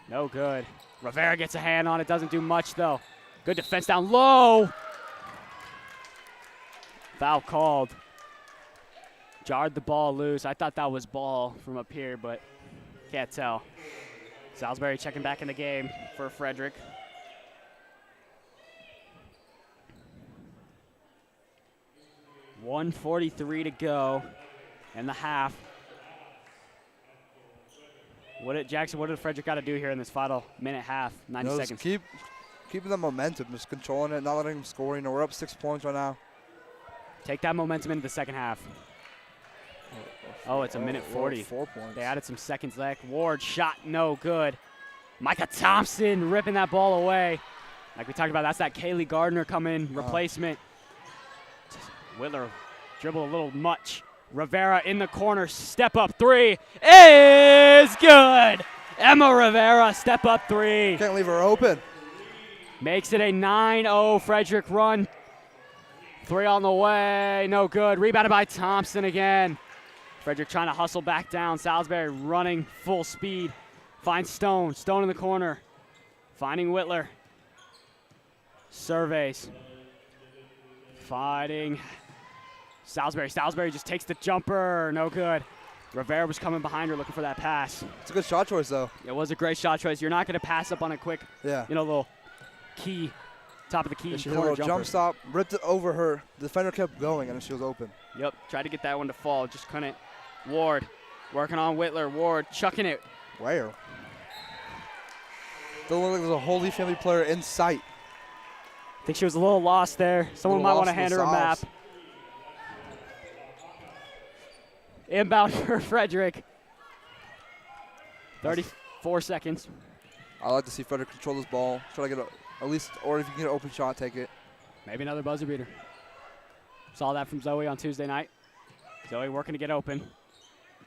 No good. Rivera gets a hand on it. Doesn't do much, though. Good defense down low. Foul called. Jarred the ball loose. I thought that was ball from up here, but can't tell. Salisbury checking back in the game for Frederick. .143 to go in the half. Jackson, what did Frederick got to do here in this final minute half, 90 seconds? Keeping the momentum, just controlling it, not letting them score. You know, we're up 6 points right now. Take that momentum into the second half. Oh, it's a minute 40. 4 points. They added some seconds left. Ward shot no good. Micah Thompson ripping that ball away. Like we talked about, that's that Kaylee Gardner coming replacement. Whitler dribble a little much. Rivera in the corner, step up 3 is good. Emma Rivera, step up 3. Can't leave her open. Makes it a 9-0 Frederick run. 3 on the way, no good. Rebounded by Thompson again. Frederick trying to hustle back down. Salisbury running full speed. Finds Stone. Stone in the corner. Finding Whitler. Surveys. Fighting Salisbury. Salisbury just takes the jumper. No good. Rivera was coming behind her looking for that pass. It's a good shot choice, though. It was a great shot choice. You're not going to pass up on a quick, little key, top of the key. Yeah, she hit a little jump stop, ripped it over her. The defender kept going, and she was open. Yep, tried to get that one to fall, just couldn't. Ward working on Whitler. Ward chucking it. Where? Doesn't look like there's a Holy Family player in sight. I think she was a little lost there. Someone might want to hand her a map. Inbound for Frederick. 34 seconds. I like to see Frederick control this ball. Try to get at least, or if you can get an open shot, take it. Maybe another buzzer beater. Saw that from Zoe on Tuesday night. Zoe working to get open.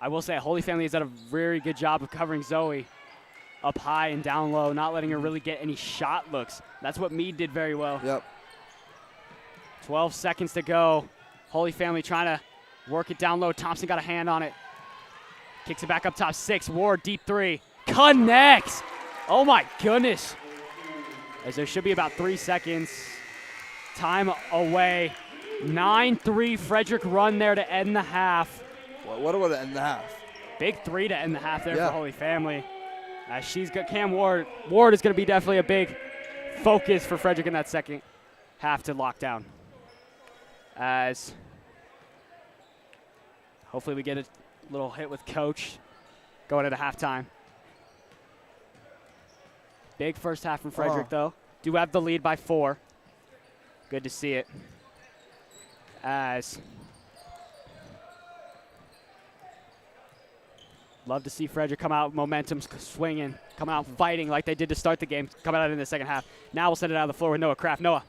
I will say Holy Family has done a very good job of covering Zoe up high and down low, not letting her really get any shot looks. That's what Meade did very well. Yep. 12 seconds to go. Holy Family trying to work it down low. Thompson got a hand on it. Kicks it back up top. 6. Ward, deep 3. Connects. Oh, my goodness. As there should be about 3 seconds. Time away. 9-3 Frederick run there to end the half. What would it end the half? Big 3 to end the half there for Holy Family. As she's got Cam Ward. Ward is going to be definitely a big focus for Frederick in that second half to lock down. As hopefully we get a little hit with Coach going into halftime. Big first half from Frederick, though. Do have the lead by 4. Good to see it. As love to see Frederick come out, momentum swinging, come out fighting like they did to start the game, coming out in the second half. Now we'll send it out of the floor with Noah Kraft. Noah.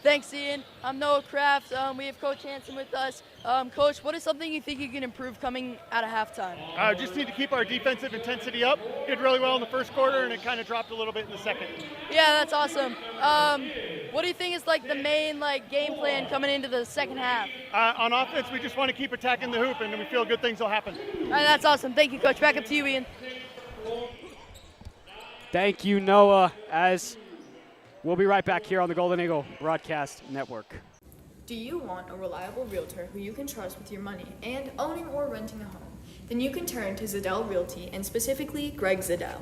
Thanks, Ian. I'm Noah Kraft. We have Coach Hansen with us. Coach, what is something you think you can improve coming out of halftime? Just need to keep our defensive intensity up. Did really well in the first quarter, and it kind of dropped a little bit in the second. Yeah, that's awesome. What do you think is like the main game plan coming into the second half? On offense, we just want to keep attacking the hoop, and we feel good things will happen. All right, that's awesome. Thank you, Coach. Back up to you, Ian. Thank you, Noah. As we'll be right back here on the Golden Eagle Broadcast Network. Do you want a reliable realtor who you can trust with your money and owning or renting a home? Then you can turn to Zadell Realty and specifically Greg Zadell.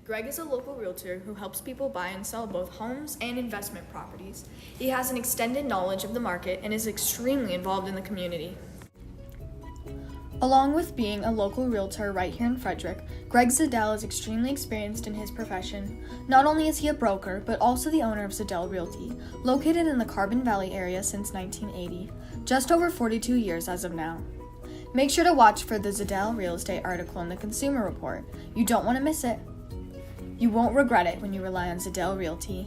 Greg is a local realtor who helps people buy and sell both homes and investment properties. He has an extended knowledge of the market and is extremely involved in the community. Along with being a local realtor right here in Frederick, Greg Zadell is extremely experienced in his profession. Not only is he a broker, but also the owner of Zadell Realty, located in the Carbon Valley area since 1980, just over 42 years as of now. Make sure to watch for the Zadell Real Estate article in the Consumer Report. You don't want to miss it. You won't regret it when you rely on Zadell Realty.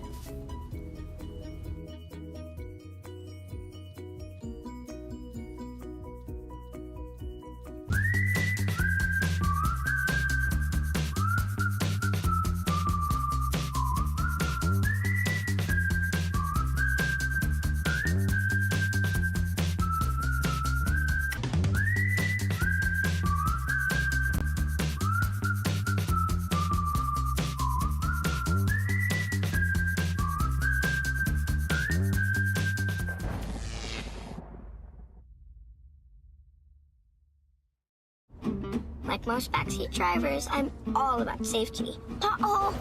Like most backseat drivers, I'm all about safety. Uh-oh!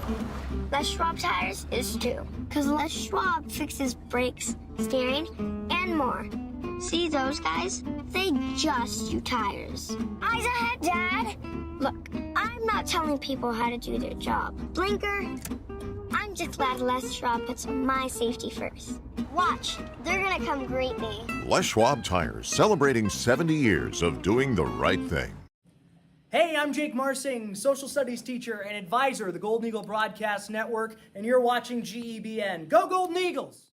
Les Schwab Tires is too. Because Les Schwab fixes brakes, steering, and more. See those guys? They just do tires. Eyes ahead, Dad! Look, I'm not telling people how to do their job. Blinker, I'm just glad Les Schwab puts my safety first. Watch, they're gonna come greet me. Les Schwab Tires, celebrating 70 years of doing the right thing. Hey, I'm Jake Marsing, social studies teacher and advisor of the Golden Eagle Broadcast Network, and you're watching GEBN. Go Golden Eagles!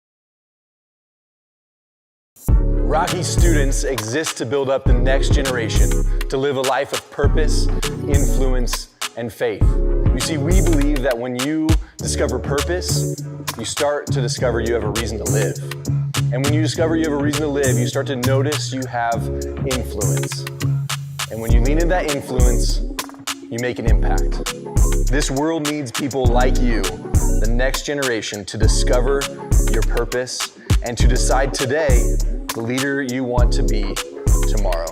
Rocky students exist to build up the next generation, to live a life of purpose, influence, and faith. You see, we believe that when you discover purpose, you start to discover you have a reason to live. And when you discover you have a reason to live, you start to notice you have influence. And when you lean into that influence, you make an impact. This world needs people like you, the next generation, to discover your purpose and to decide today the leader you want to be tomorrow.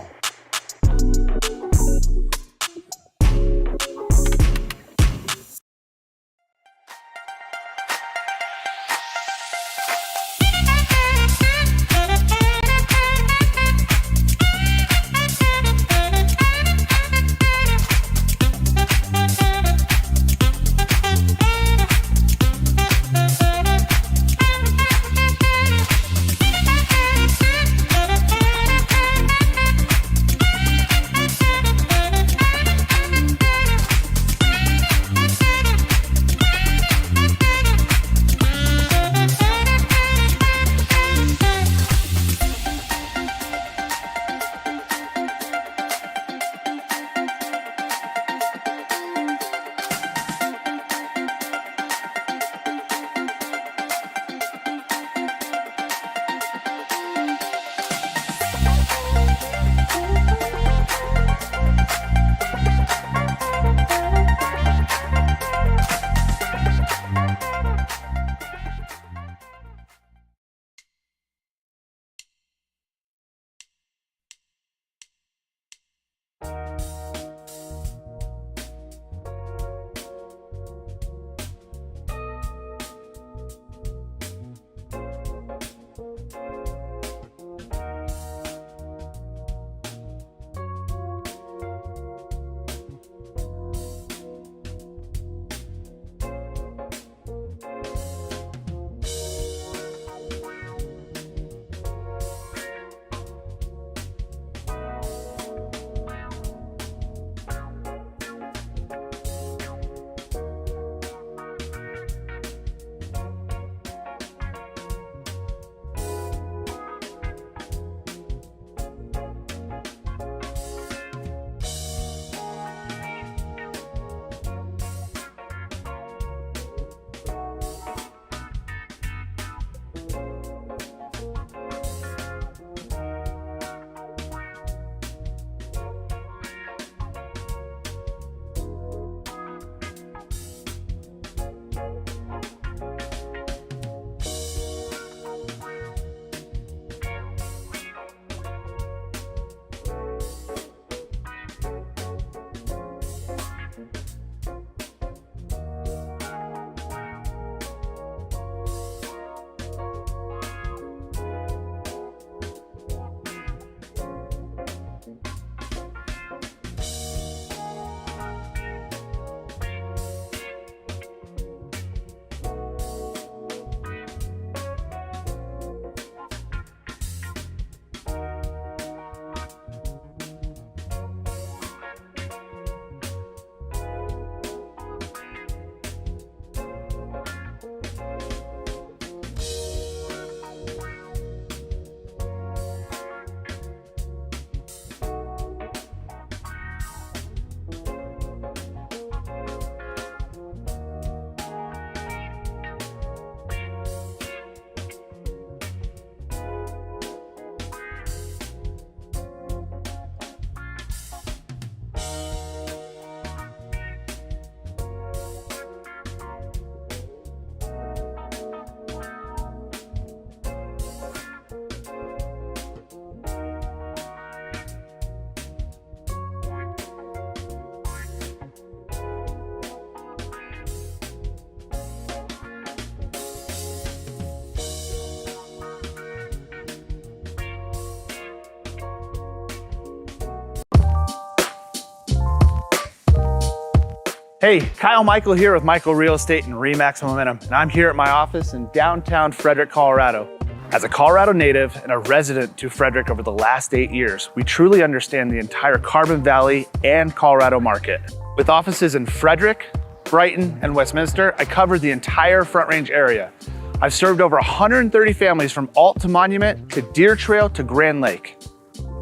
Hey, Kyle Michael here with Michael Real Estate and Remax Momentum, and I'm here at my office in downtown Frederick, Colorado. As a Colorado native and a resident to Frederick over the last 8 years, we truly understand the entire Carbon Valley and Colorado market. With offices in Frederick, Brighton, and Westminster, I cover the entire Front Range area. I've served over 130 families from Alt to Monument to Deer Trail to Grand Lake.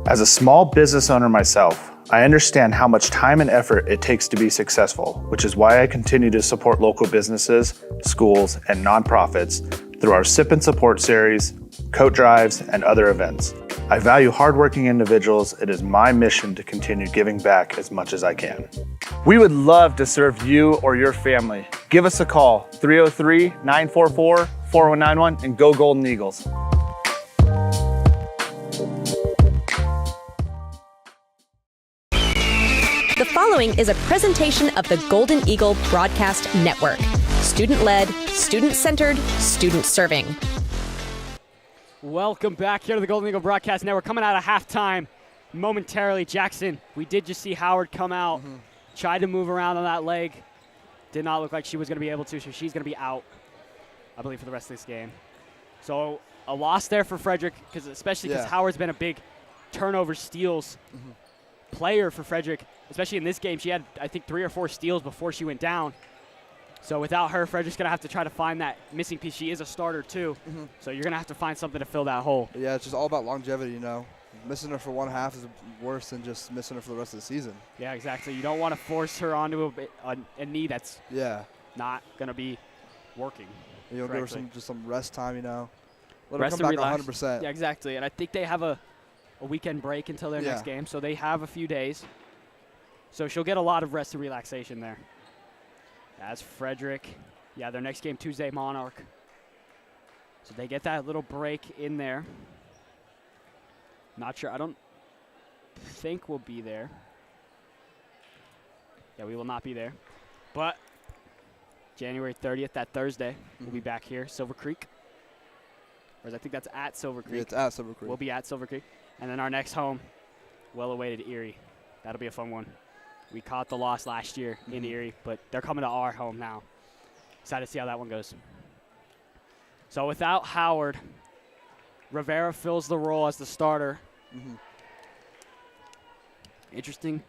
As a small business owner myself, I understand how much time and effort it takes to be successful, which is why I continue to support local businesses, schools, and nonprofits through our Sip and Support series, coat drives, and other events. I value hardworking individuals. It is my mission to continue giving back as much as I can. We would love to serve you or your family. Give us a call, 303-944-4191, and go Golden Eagles. The following is a presentation of the Golden Eagle Broadcast Network. Student-led, student-centered, student-serving. Welcome back here to the Golden Eagle Broadcast Network. Coming out of halftime momentarily, Jackson, we did just see Howard come out, tried to move around on that leg. Did not look like she was going to be able to, so she's going to be out, I believe, for the rest of this game. So a loss there for Frederick, especially because Howard's been a big turnover steals player for Frederick, especially in this game. She had, I think, 3 or 4 steals before she went down. So without her, Frederick's going to have to try to find that missing piece. She is a starter, too. So you're going to have to find something to fill that hole. Yeah, it's just all about longevity, you know. Missing her for one half is worse than just missing her for the rest of the season. Yeah, exactly. You don't want to force her onto a knee that's not going to be working. You'll give her some rest time, you know. Let Rest her come and back relax. 100%. Yeah, exactly. And I think they have a weekend break until their next game, so they have a few days. So she'll get a lot of rest and relaxation there. As Frederick, their next game Tuesday, Monarch. So they get that little break in there. Not sure. I don't think we'll be there. Yeah, we will not be there. But January 30th, that Thursday, we'll be back here, Silver Creek. Whereas I think that's at Silver Creek. Yeah, it's at Silver Creek. We'll be at Silver Creek. And then our next home, well-awaited Erie. That'll be a fun one. We caught the loss last year in Erie, but they're coming to our home now. Excited to see how that one goes. So without Howard, Rivera fills the role as the starter. Interesting.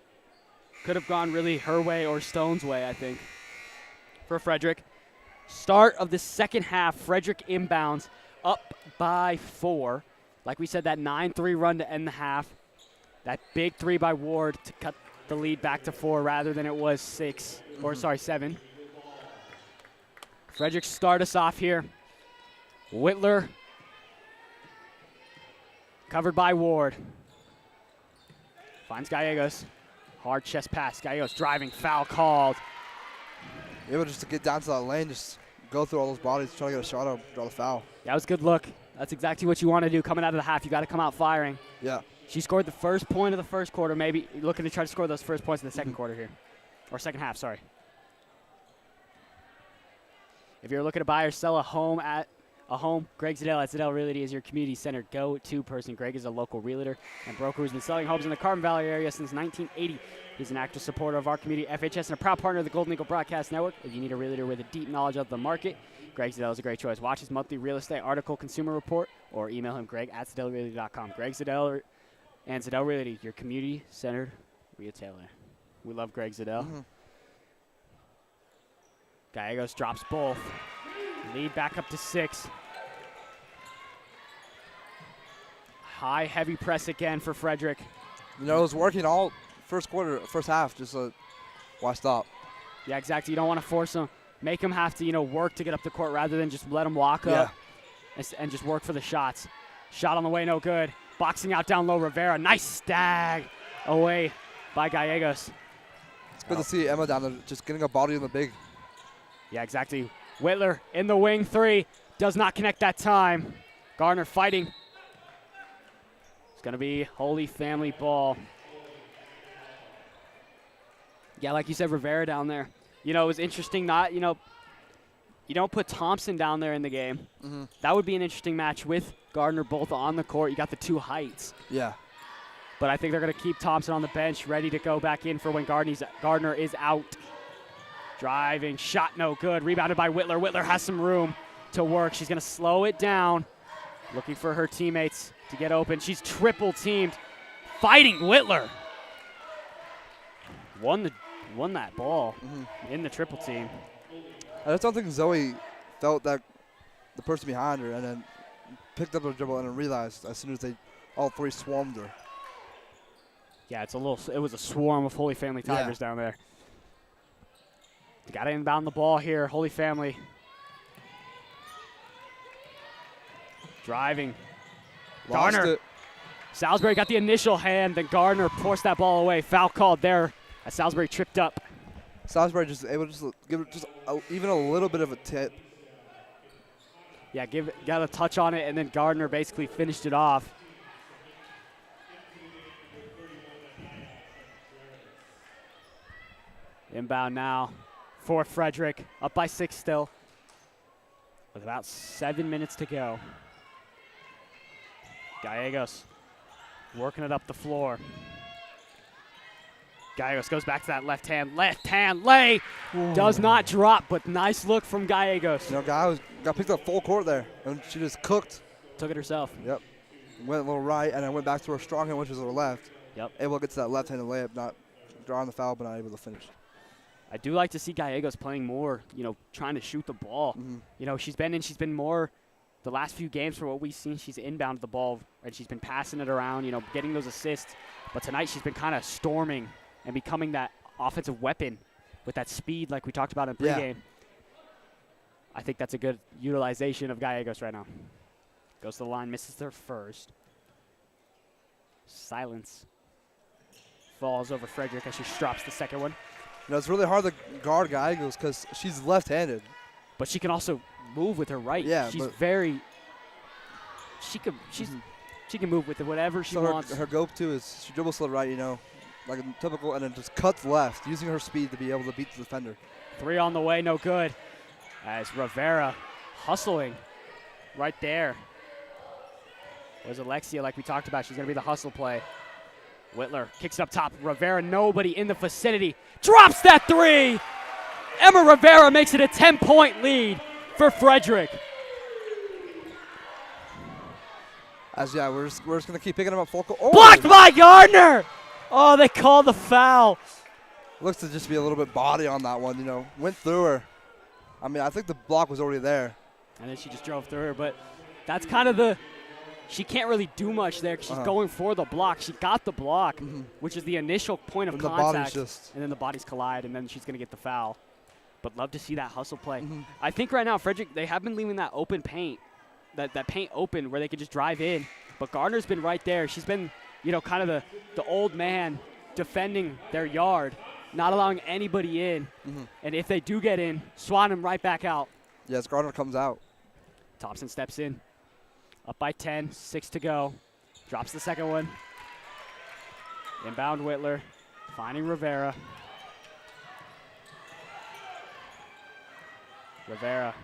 Could have gone really her way or Stone's way, I think, for Frederick. Start of the second half, Frederick inbounds up by 4. Like we said, that 9-3 run to end the half. That big 3 by Ward to cut the lead back to 4 rather than it was 7. Frederick start us off here. Whitler covered by Ward. Finds Gallegos. Hard chest pass. Gallegos driving, foul called. Able just to get down to that lane, just go through all those bodies, try to get a shot up, draw the foul. Yeah, that was a good look. That's exactly what you want to do coming out of the half. You got to come out firing. Yeah. She scored the first point of the first quarter, maybe looking to try to score those first points in the second quarter here. Or second half, sorry. If you're looking to buy or sell a home, Greg Zadell at Zadell Realty is your community-centered go-to person. Greg is a local realtor and broker who's been selling homes in the Carbon Valley area since 1980. He's an active supporter of our community, FHS, and a proud partner of the Golden Eagle Broadcast Network. If you need a realtor with a deep knowledge of the market, Greg Zadell is a great choice. Watch his monthly real estate article, Consumer Report, or email him, greg@zadellrealty.com. Greg Zadell and Zadell Realty, your community-centered retailer. We love Greg Zadell. Gallegos drops both. Lead back up to 6. High, heavy press again for Frederick. You know, it was working all first half, just why stop? Yeah, exactly. You don't want to force them. Make them have to, work to get up the court rather than just let them walk up and just work for the shots. Shot on the way, no good. Boxing out down low, Rivera. Nice stag away by Gallegos. It's good to see Emma down there just getting a body in the big. Yeah, exactly. Whitler in the wing 3. Does not connect that time. Gardner fighting. It's going to be Holy Family ball. Yeah, like you said, Rivera down there. It was interesting you don't put Thompson down there in the game. That would be an interesting match with Gardner both on the court. You got the 2 heights. Yeah. But I think they're going to keep Thompson on the bench, ready to go back in for when Gardner is out. Driving, shot no good. Rebounded by Whitler. Whitler has some room to work. She's going to slow it down. Looking for her teammates to get open. She's triple teamed. Fighting Whitler. Won that ball in the triple team. I just don't think Zoe felt that the person behind her and then picked up her dribble and then realized as soon as all three swarmed her. Yeah, it was a swarm of Holy Family Tigers down there. Got to inbound the ball here, Holy Family. Driving. Lost Garner. it. Salisbury got the initial hand, then Gardner forced that ball away. Foul called there as Salisbury tripped up. Salisbury just able to give it even a little bit of a tip. Yeah, got a touch on it, and then Gardner basically finished it off. Inbound now for Frederick, up by 6 still, with about 7 minutes to go. Gallegos working it up the floor. Gallegos goes back to that left hand lay. Ooh. Does not drop, but nice look from Gallegos. Gallegos got picked up full court there, and she just cooked. Took it herself. Yep. Went a little right, and then went back to her strong hand, which was her left. Yep. Able to get to that left-handed layup, not drawing the foul, but not able to finish. I do like to see Gallegos playing more, trying to shoot the ball. She's been more the last few games for what we've seen. She's inbounded the ball, and she's been passing it around, getting those assists. But tonight she's been kind of storming and becoming that offensive weapon with that speed like we talked about in pregame. Yeah. I think that's a good utilization of Gallegos right now. Goes to the line, misses her first. Silence. Falls over Frederick as she drops the second one. It's really hard to guard Gallegos because she's left-handed. But she can also move with her right. Yeah, she's very. She can move with it whatever she wants. Her go-to is she dribbles to the right, like a typical, and then just cuts left, using her speed to be able to beat the defender. 3 on the way, no good. As Rivera hustling right there. Was Alexia, like we talked about, she's going to be the hustle play. Whitler kicks it up top. Rivera, nobody in the vicinity. Drops that 3! Emma Rivera makes it a 10-point lead for Frederick. We're just going to keep picking them up full court. Blocked by Gardner! Oh, they called the foul. Looks to just be a little bit body on that one, Went through her. I mean, I think the block was already there. And then she just drove through her, but that's kind of she can't really do much there because she's going for the block. She got the block, which is the initial point of contact. And then the bodies collide, and then she's going to get the foul. But love to see that hustle play. I think right now, Frederick, they have been leaving that open paint, that paint open where they could just drive in. But Gardner's been right there. She's been, kind of the old man defending their yard, not allowing anybody in. And if they do get in, swat them right back out. Yes, Gardner comes out. Thompson steps in. Up by 10, 6 to go. Drops the second one. Inbound Whitler, finding Rivera. Rivera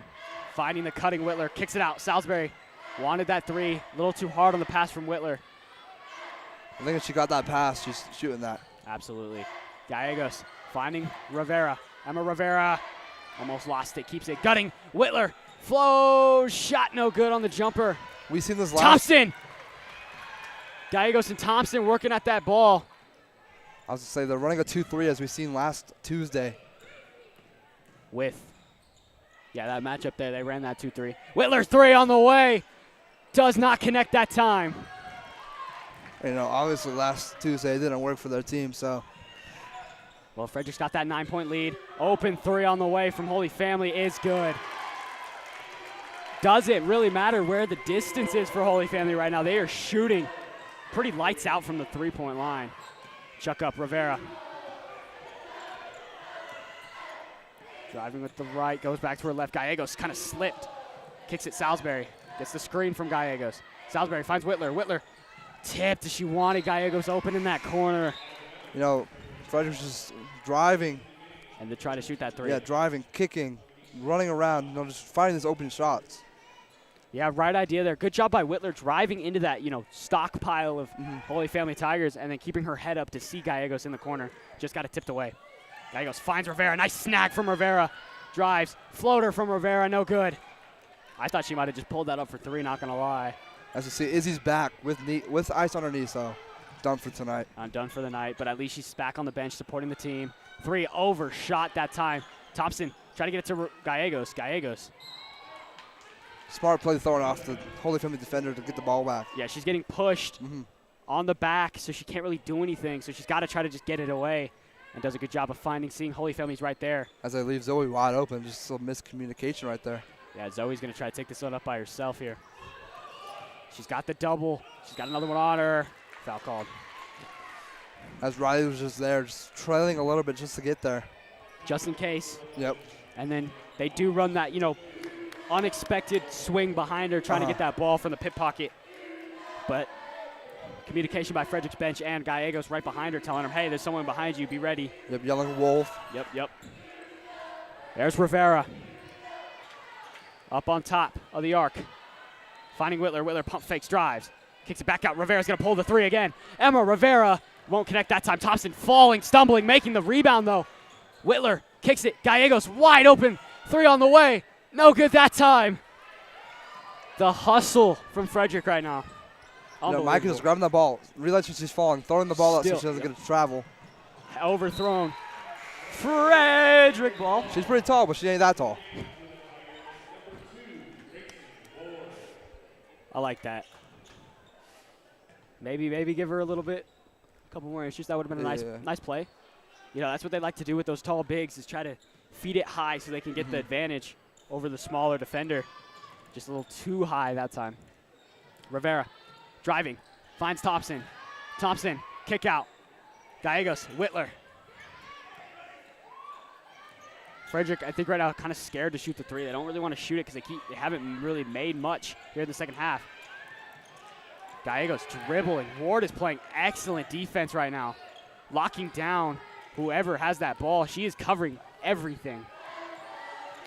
finding the cutting Whitler, kicks it out. Salisbury wanted that 3, a little too hard on the pass from Whitler. I think if she got that pass, she's shooting that. Absolutely. Gallegos finding Rivera. Emma Rivera almost lost it, keeps it. Gutting, Whitler, flows, shot no good on the jumper. We've seen this last. Thompson! Gallegos and Thompson working at that ball. I was going to say, they're running a 2-3 as we've seen last Tuesday. That matchup there, they ran that 2-3. Whitler 3 on the way. Does not connect that time. Obviously last Tuesday it didn't work for their team, so. Well, Frederick's got that 9-point lead. Open 3 on the way from Holy Family is good. Doesn't really matter where the distance is for Holy Family right now. They are shooting pretty lights out from the 3-point line. Chuck up Rivera. Driving with the right, goes back to her left. Gallegos kind of slipped. Kicks it Salisbury. Gets the screen from Gallegos. Salisbury finds Whitler. Whitler tipped as she wanted. Gallegos open in that corner. Frederick's just driving. And to try to shoot that 3. Yeah, driving, kicking, running around, just finding these open shots. Yeah, right idea there. Good job by Whitler driving into that, stockpile of Holy Family Tigers and then keeping her head up to see Gallegos in the corner. Just got it tipped away. Gallegos finds Rivera. Nice snag from Rivera. Drives. Floater from Rivera. No good. I thought she might have just pulled that up for three, not going to lie. As you see, Izzy's back with ice on her knee, so done for tonight. I'm done for the night, but at least she's back on the bench supporting the team. Three overshot that time. Thompson trying to get it to Gallegos. Gallegos. Smart play throwing off the Holy Family defender to get the ball back. Yeah, she's getting pushed on the back, so she can't really do anything. So she's got to try to just get it away, and does a good job of seeing Holy Family's right there. As they leave Zoe wide open, just some miscommunication right there. Yeah, Zoe's going to try to take this one up by herself here. She's got the double. She's got another one on her. Foul called. As Riley was just there, just trailing a little bit just to get there. Just in case. Yep. And then they do run that, unexpected swing behind her, trying to get that ball from the pit pocket. But communication by Frederick's bench and Gallegos right behind her, telling her, hey, there's someone behind you, be ready. Yep, yelling wolf. Yep. There's Rivera. Up on top of the arc. Finding Whitler. Whitler pump fakes, drives. Kicks it back out. Rivera's going to pull the three again. Emma Rivera won't connect that time. Thompson falling, stumbling, making the rebound, though. Whitler kicks it. Gallegos wide open. Three on the way. No good that time. The hustle from Frederick right now. Mike is grabbing the ball. Realizes she's falling. Throwing the ball out so she doesn't get to travel. Overthrown. Frederick ball. She's pretty tall, but she ain't that tall. I like that. Maybe give her a little bit, a couple more inches. That would have been a nice play. That's what they like to do with those tall bigs, is try to feed it high so they can get the advantage over the smaller defender. Just a little too high that time. Rivera driving, finds Thompson. Thompson, kick out. Gallegos, Whitler. Frederick, I think right now, kind of scared to shoot the three. They don't really want to shoot it because they haven't really made much here in the second half. Gallegos dribbling. Ward is playing excellent defense right now, locking down whoever has that ball. She is covering everything.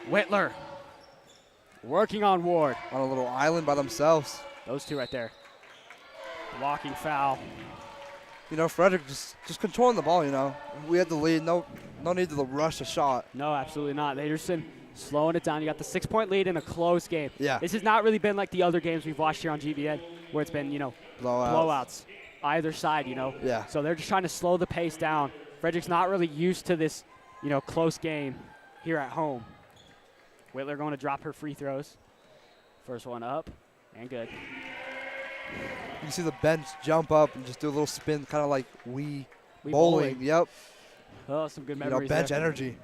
Whitler working on Ward. On a little island by themselves. Those two right there. Blocking foul. Frederick just controlling the ball, We had the lead. No need to rush a shot. No, absolutely not. Anderson slowing it down. You got the 6-point lead in a close game. Yeah. This has not really been like the other games we've watched here on GBN where it's been, blowouts either side, Yeah. So they're just trying to slow the pace down. Frederick's not really used to this, close game here at home. Whitler going to drop her free throws. First one up and good. You can see the bench jump up and just do a little spin, kind of like Wii bowling. Yep. Oh, some good memories. Bench there. energy.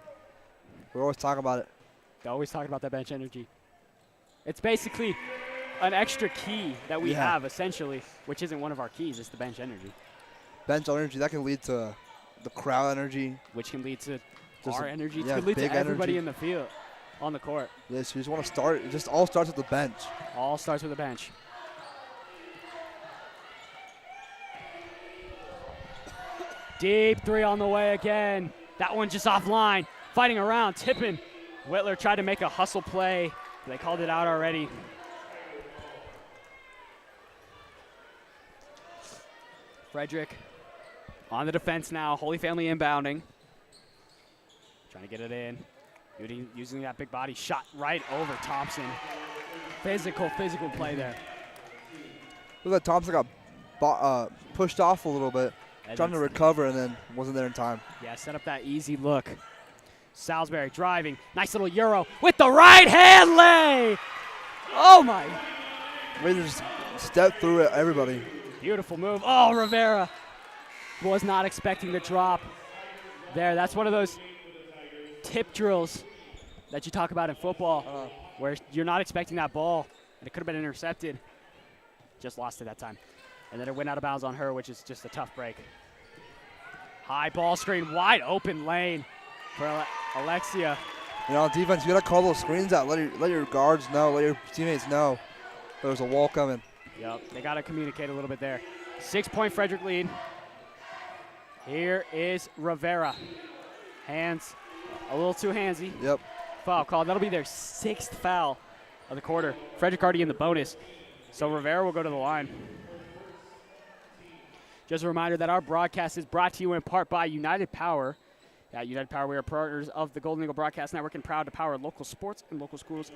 We're always talking about it. They're always talking about that bench energy. It's basically an extra key that we have, essentially, which isn't one of our keys. It's the bench energy. Bench energy, that can lead to the crowd energy. Which can lead to just our energy. It yeah, can lead to everybody energy in the field, on the court. Yes, you just want to start. It just all starts with the bench. All starts with the bench. Deep three on the way again. That one just offline. Fighting around, tipping. Whitler tried to make a hustle play. They called it out already. Frederick on the defense now. Holy Family inbounding. Trying to get it in. Using that big body shot right over Thompson. Physical play there. Look like Thompson got pushed off a little bit. Trying to recover and then wasn't there in time. Yeah, set up that easy look. Salisbury driving. Nice little Euro with the right hand lay. Oh, my. Way to just step through it, everybody. Beautiful move. Oh, Rivera was not expecting the drop there. That's one of those tip drills that you talk about in football where you're not expecting that ball, and it could have been intercepted. Just lost it that time. And then it went out of bounds on her, which is just a tough break. High ball screen, wide open lane for Alexia. On defense, you got to call those screens out. Let your guards know, let your teammates know there's a wall coming. Yep, they got to communicate a little bit there. 6-point Frederick lead. Here is Rivera. Hands, a little too handsy. Yep. Foul call. That'll be their 6th foul of the quarter. Frederick already in the bonus. So Rivera will go to the line. Just a reminder that our broadcast is brought to you in part by United Power. At United Power, we are partners of the Golden Eagle Broadcast Network and proud to power local sports and local schools.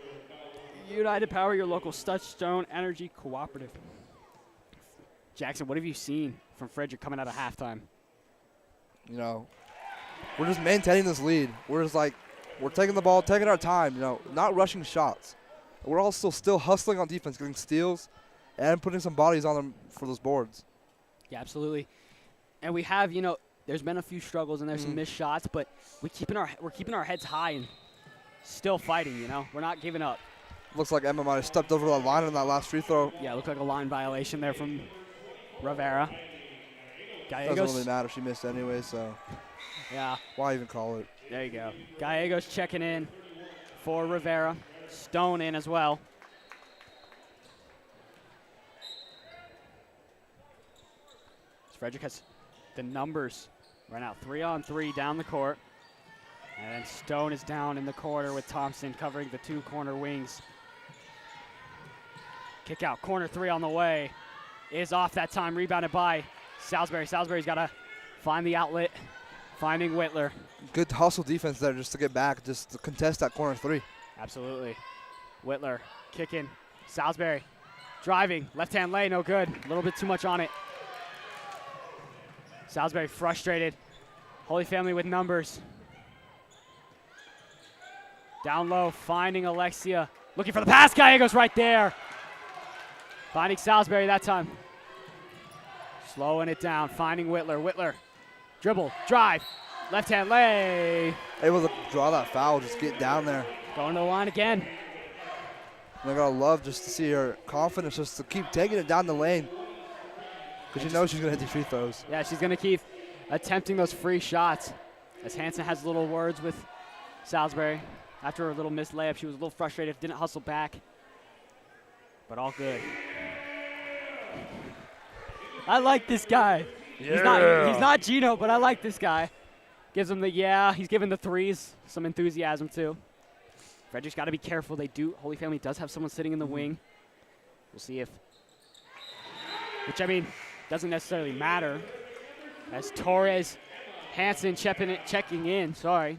United Power, your local Touchstone Energy Cooperative. Jackson, what have you seen from Frederick coming out of halftime? You know, we're just maintaining this lead. We're just like, we're taking the ball, taking our time, you know, not rushing shots. We're also still hustling on defense, getting steals, and putting some bodies on them for those boards. Yeah, absolutely. And we have, you know, there's been a few struggles and there's some missed shots, but we're keeping our heads high and still fighting, you know. We're not giving up. Looks like Emma might have stepped over the line on that last free throw. Yeah, it looked like a line violation there from Rivera. Gallegos. Doesn't really matter. She missed anyway, so yeah. Why even call it? There you go. Gallegos checking in for Rivera. Stone in as well. Frederick has the numbers right now. 3-on-3 down the court. And then Stone is down in the corner with Thompson covering the two corner wings. Kick out, corner three on the way. Is off that time, rebounded by Salisbury. Salisbury's got to find the outlet, finding Whitler. Good hustle defense there just to get back, just to contest that corner three. Absolutely. Whitler kicking. Salisbury driving, left-hand lay, no good. A little bit too much on it. Salisbury frustrated. Holy Family with numbers. Down low, finding Alexia. Looking for the pass, Gallegos right there. Finding Salisbury that time. Slowing it down, finding Whitler. Whitler, dribble, drive, left-hand lay. Able to draw that foul, just get down there. Going to the line again. And I gotta love just to see her confidence just to keep taking it down the lane. Because you know she's gonna hit these free throws. Yeah, she's gonna keep attempting those free shots. As Hansen has little words with Salisbury. After her little missed layup, she was a little frustrated, didn't hustle back. But all good. I like this guy. Yeah. He's not Gino, but I like this guy. Gives him the he's giving the threes some enthusiasm too. Frederick's got to be careful. Holy Family does have someone sitting in the wing. We'll see which I mean, doesn't necessarily matter. As Torres, Hansen checking in, sorry.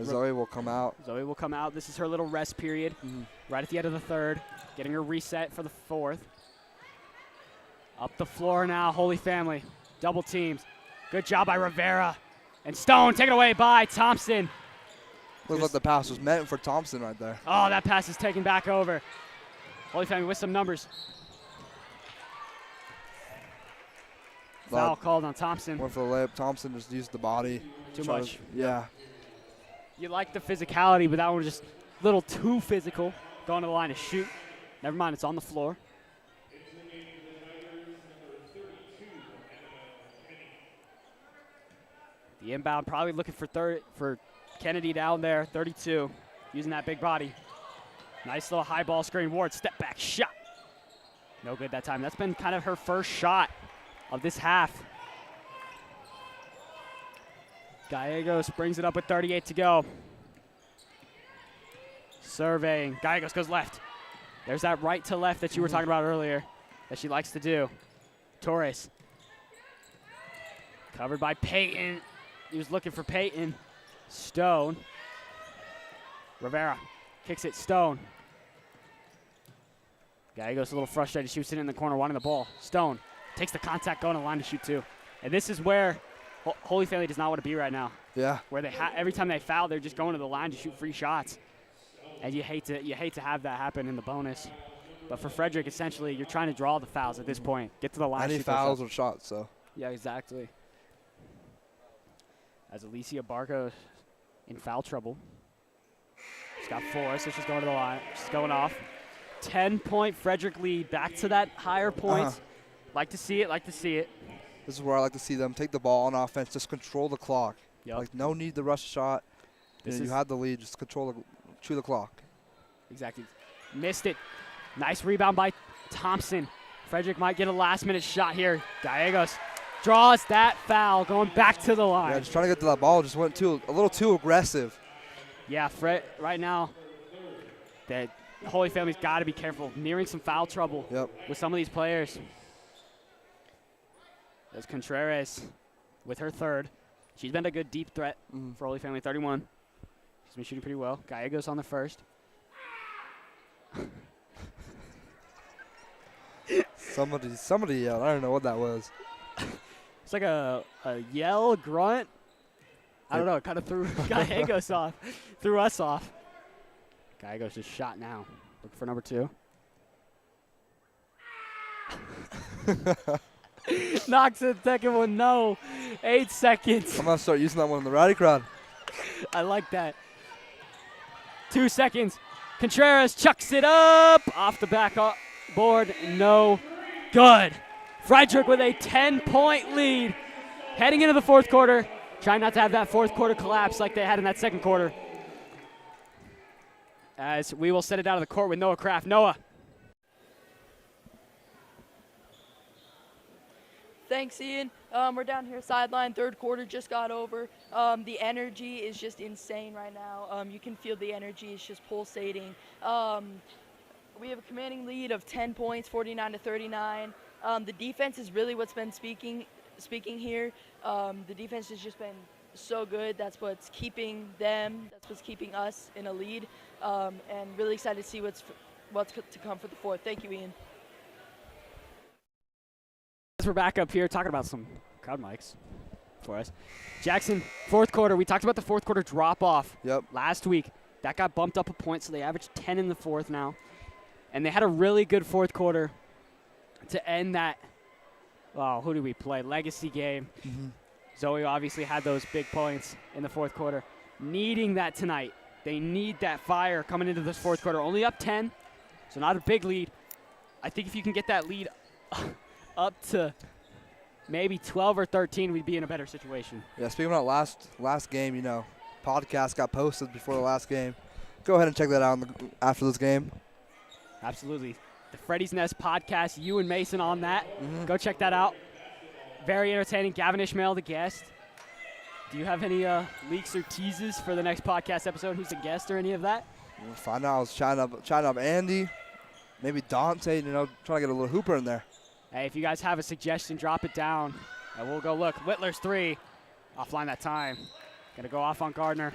Zoe will come out. Zoe will come out. This is her little rest period. Right at the end of the third. Getting her reset for the fourth. Up the floor now, Holy Family. Double teams. Good job by Rivera. And Stone taken away by Thompson. Looks like the pass was meant for Thompson right there. Oh, that pass is taken back over. Holy Family with some numbers. Foul called on Thompson. Went for the layup. Thompson just used the body. Too much. Yeah. You like the physicality, but that one was just a little too physical. Going to the line to shoot. Never mind, it's on the floor. The inbound probably looking for Kennedy down there, 32, using that big body. Nice little high ball screen. Ward, step back shot. No good that time. That's been kind of her first shot of this half. Gallegos brings it up with 38 to go. Surveying. Gallegos goes left. There's that right to left that you were talking about earlier that she likes to do. Torres. Covered by Peyton. He was looking for Peyton. Stone. Rivera kicks it. Stone. Gallegos a little frustrated. She was sitting in the corner wanting the ball. Stone takes the contact, going to the line to shoot two. And this is where Holy Family does not want to be right now. Yeah. Where they every time they foul, they're just going to the line to shoot free shots. And you hate to have that happen in the bonus. But for Frederick, essentially, you're trying to draw the fouls at this point. Get to the line. Any fouls or shots, so. Yeah, exactly. As Alicia Barco in foul trouble. She's got 4, so she's going to the line. She's going off. 10-point Frederick lead. Back to that higher points. Like to see it, like to see it. This is where I like to see them take the ball on offense, just control the clock. Yep. Like, no need to rush a shot. You had the lead, just chew the clock. Exactly. Missed it. Nice rebound by Thompson. Frederick might get a last-minute shot here. Gallegos draws that foul, going back to the line. Yeah, just trying to get to that ball, just went a little too aggressive. Yeah, right now, the Holy Family's got to be careful. Nearing some foul trouble with some of these players. There's Contreras with her third. She's been a good deep threat for Holy Family 31. She's been shooting pretty well. Gallegos on the first. Somebody yelled. I don't know what that was. It's like a yell, grunt. I don't know. It kind of threw Gallegos off. Threw us off. Gallegos is shot now. Looking for number 2. Knocks it, second one, no. 8 seconds. I'm going to start using that one in the rowdy crowd. I like that. 2 seconds. Contreras chucks it up. Off the back board, no good. Frederick with a 10-point lead. Heading into the fourth quarter. Trying not to have that fourth quarter collapse like they had in that second quarter. As we will set it out of the court with Noah Kraft. Noah. Thanks, Ian. We're down here sideline. Third quarter just got over. The energy is just insane right now. You can feel the energy. It's just pulsating. We have a commanding lead of 10 points, 49-39. The defense is really what's been speaking here. The defense has just been so good. That's what's keeping them. That's what's keeping us in a lead. And really excited to see what's to come for the fourth. Thank you, Ian. We're back up here talking about some crowd mics for us. Jackson, fourth quarter. We talked about the fourth quarter drop-off last week. That got bumped up a point, so they averaged 10 in the fourth now. And they had a really good fourth quarter to end that, who did we play? Legacy game. Zoe obviously had those big points in the fourth quarter. Needing that tonight. They need that fire coming into this fourth quarter. Only up 10, so not a big lead. I think if you can get that lead up to maybe 12 or 13, we'd be in a better situation. Yeah, speaking about last game, podcast got posted before the last game. Go ahead and check that out after this game. Absolutely. The Freddy's Nest podcast, you and Mason on that. Go check that out. Very entertaining. Gavin Ishmael, the guest. Do you have any leaks or teases for the next podcast episode? Who's the guest or any of that? We'll find out. I was chatting up Andy, maybe Dante, trying to get a little hooper in there. Hey, if you guys have a suggestion, drop it down, and we'll go look. Whitler's 3, offline that time. Gonna go off on Gardner.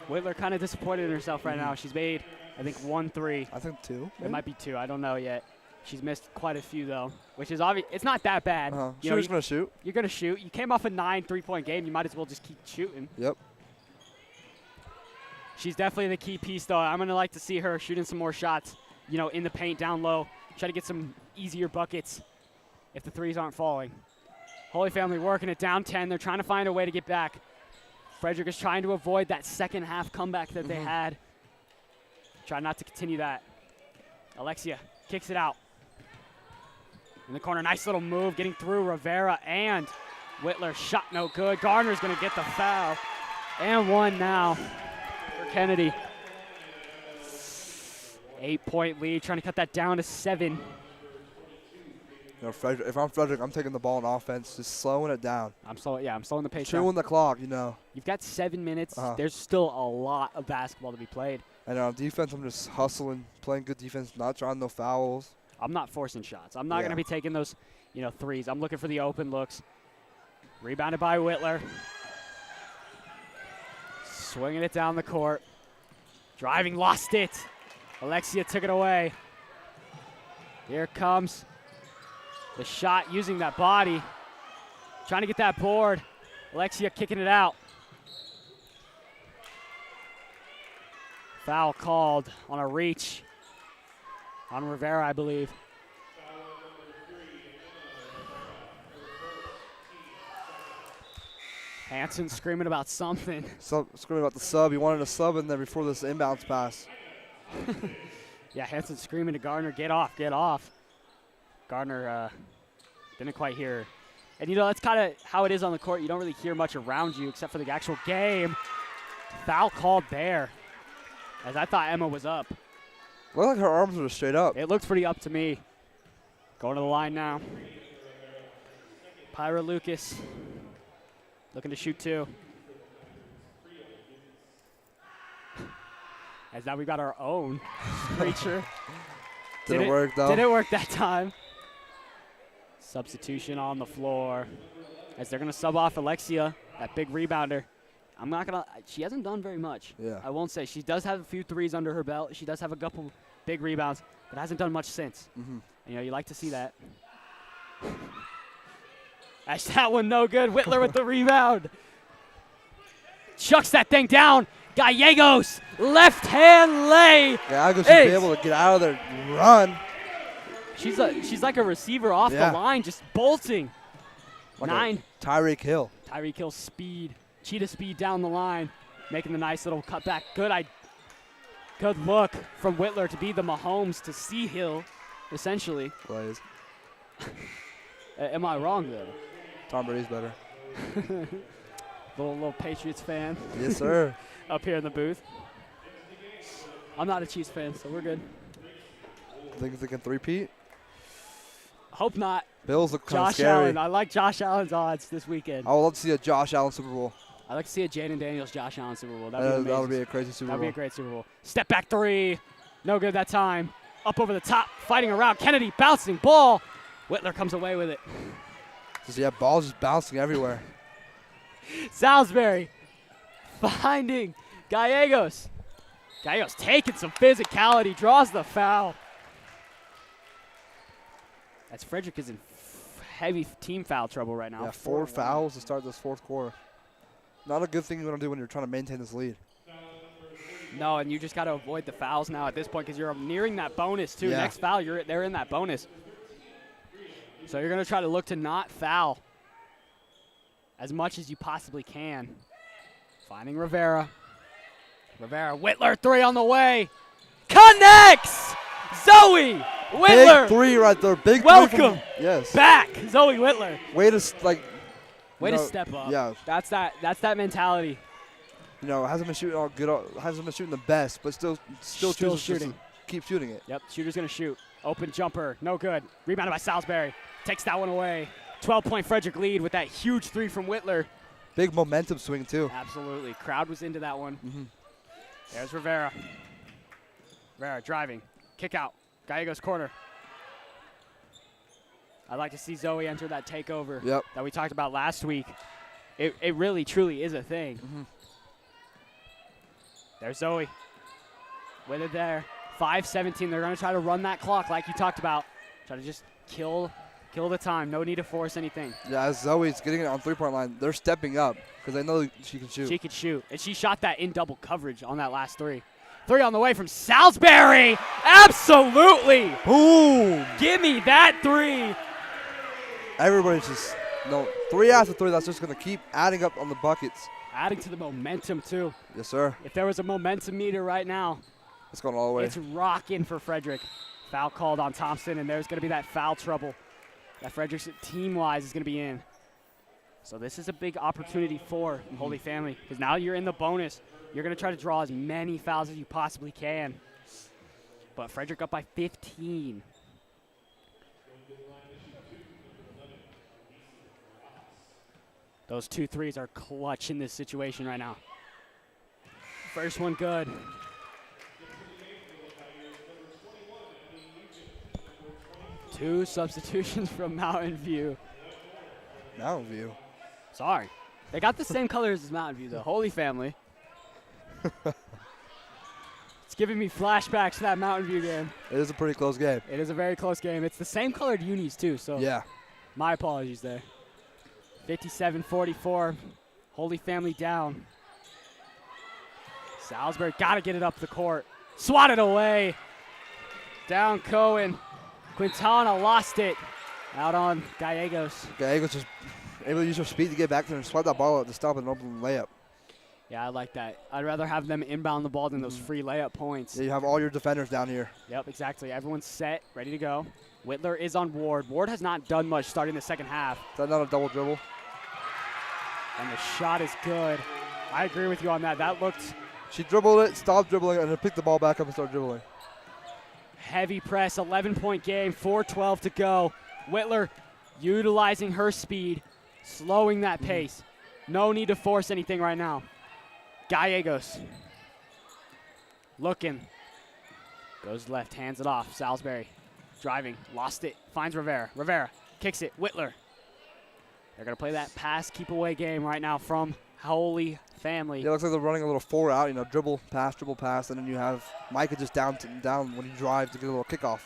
Whitler kind of disappointed in herself right now. She's made, I think, 1 3. I think 2. It might be 2. I don't know yet. She's missed quite a few, though, which is obvious. It's not that bad. You're going to shoot. You're going to shoot. You came off a 9 3-point game. You might as well just keep shooting. Yep. She's definitely the key piece, though. I'm going to like to see her shooting some more shots, in the paint down low. Try to get some easier buckets if the threes aren't falling. Holy Family working it down 10. They're trying to find a way to get back. Frederick is trying to avoid that second half comeback that they had. Try not to continue that. Alexia kicks it out. In the corner, nice little move, getting through Rivera and Whitler. Shot no good. Gardner's going to get the foul. And 1 now for Kennedy. 8-point lead, trying to cut that down to 7. If I'm Frederick, I'm taking the ball in offense, just slowing it down. I'm slowing the pace down. Chewing the clock, You've got 7 minutes. There's still a lot of basketball to be played. And on defense, I'm just hustling, playing good defense, not trying no fouls. I'm not forcing shots. I'm not going to be taking those, threes. I'm looking for the open looks. Rebounded by Whitler. Swinging it down the court. Driving, lost it. Alexia took it away. Here comes the shot using that body. Trying to get that board. Alexia kicking it out. Foul called on a reach on Rivera, I believe. Hanson screaming about something. Screaming about the sub. He wanted a sub in there before this inbounds pass. Yeah, Hanson screaming to Gardner, get off, get off. Gardner didn't quite hear. And, that's kind of how it is on the court. You don't really hear much around you except for the actual game. Foul called there, as I thought Emma was up. Looked like her arms were straight up. It looks pretty up to me. Going to the line now. Pyra Lucas looking to shoot 2. As now we've got our own creature. Didn't work, though. Didn't work that time. Substitution on the floor. as they're going to sub off Alexia, that big rebounder. I'm not going to – she hasn't done very much. Yeah. I won't say. She does have a few threes under her belt. She does have a couple big rebounds, but hasn't done much since. Mm-hmm. You know, you like to see that. That's that one no good. Whitler with the rebound. Chucks that thing down. Gallegos, left hand lay. Gallegos should be able to get out of there and run. She's like a receiver off the line, just bolting. Like 9. Tyreek Hill. Tyreek Hill speed, cheetah speed down the line, making the nice little cutback. Good look from Whitler to be the Mahomes to see Hill, essentially. Plays. Am I wrong, though? Tom Brady's better. little Patriots fan. Yes, sir. Up here in the booth. I'm not a Chiefs fan, so we're good. Think they can three-peat? Hope not. Bills look kind of Josh scary. Allen. I like Josh Allen's odds this weekend. I would love to see a Josh Allen Super Bowl. I'd like to see a Jaden Daniels, Josh Allen Super Bowl. That would be a crazy Super Bowl. That'd be a great Super Bowl. Step back 3. No good that time. Up over the top, fighting around. Kennedy bouncing ball. Whitler comes away with it. Balls just bouncing everywhere. Salisbury finding Gallegos. Gallegos taking some physicality, draws the foul. As Frederick is in heavy team foul trouble right now. Yeah, 4 fouls to start this fourth quarter. Not a good thing you want to do when you're trying to maintain this lead. No, and you just got to avoid the fouls now at this point because you're nearing that bonus too. Yeah. Next foul, they're in that bonus. So you're going to try to look to not foul as much as you possibly can. Finding Rivera. Whitler 3 on the way. Connects! Zoe Whitler. Big 3 right there. Big welcome. 3 yes. Back, Zoe Whitler. Way to step up. Yeah. That's that mentality. You know, hasn't been shooting all good. Hasn't been shooting the best, but still chooses shooting. To keep shooting it. Yep, shooter's gonna shoot. Open jumper, no good. Rebounded by Salisbury. Takes that one away. 12-point Frederick lead with that huge 3 from Whitler. Big momentum swing too. Absolutely, crowd was into that one. Mm-hmm. There's Rivera. Rivera driving, kick out. Gallegos corner. I'd like to see Zoe enter that takeover that we talked about last week. It really, truly is a thing. Mm-hmm. There's Zoe. With it there. 5:17. They're going to try to run that clock like you talked about. Try to just kill the time. No need to force anything. Yeah, as Zoe's getting it on three-point line, they're stepping up because they know she can shoot. She can shoot. And she shot that in double coverage on that last 3. 3 on the way from Salisbury. Absolutely. Boom. Give me that 3. Everybody's just, 3 after 3, that's just going to keep adding up on the buckets. Adding to the momentum, too. Yes, sir. If there was a momentum meter right now, it's going all the way. It's rocking for Frederick. Foul called on Thompson, and there's going to be that foul trouble that Frederick's team-wise is going to be in. So this is a big opportunity for Holy Family because now you're in the bonus. You're going to try to draw as many fouls as you possibly can. But Frederick up by 15. Those 2 threes are clutch in this situation right now. First one good. Two substitutions from Mountain View. Mountain View? Sorry. They got the same colors as Mountain View, though. Holy Family. It's giving me flashbacks to that Mountain View game. It is a pretty close game. It is a very close game. It's the same colored unis, too, so yeah. My apologies there. 57-44. Holy Family down. Salisbury got to get it up the court. Swatted away. Down Cohen. Quintana lost it. Out on Gallegos. Gallegos just able to use her speed to get back there and swipe that ball out to stop an open layup. Yeah, I like that. I'd rather have them inbound the ball than those free layup points. Yeah, you have all your defenders down here. Yep, exactly. Everyone's set, ready to go. Whitler is on Ward. Ward has not done much starting the second half. Is that not a double dribble? And the shot is good. I agree with you on that. That looked... She dribbled it, stopped dribbling, and then picked the ball back up and started dribbling. Heavy press, 11-point game, 4:12 to go. Whitler utilizing her speed, slowing that pace. No need to force anything right now. Gallegos looking. Goes left, hands it off. Salisbury driving, lost it, finds Rivera. Rivera kicks it, Whitler. They're going to play that pass, keep away game right now from Holy Family. Yeah, it looks like they're running a little 4 out, dribble, pass, and then you have Micah just down when he drives to get a little kickoff.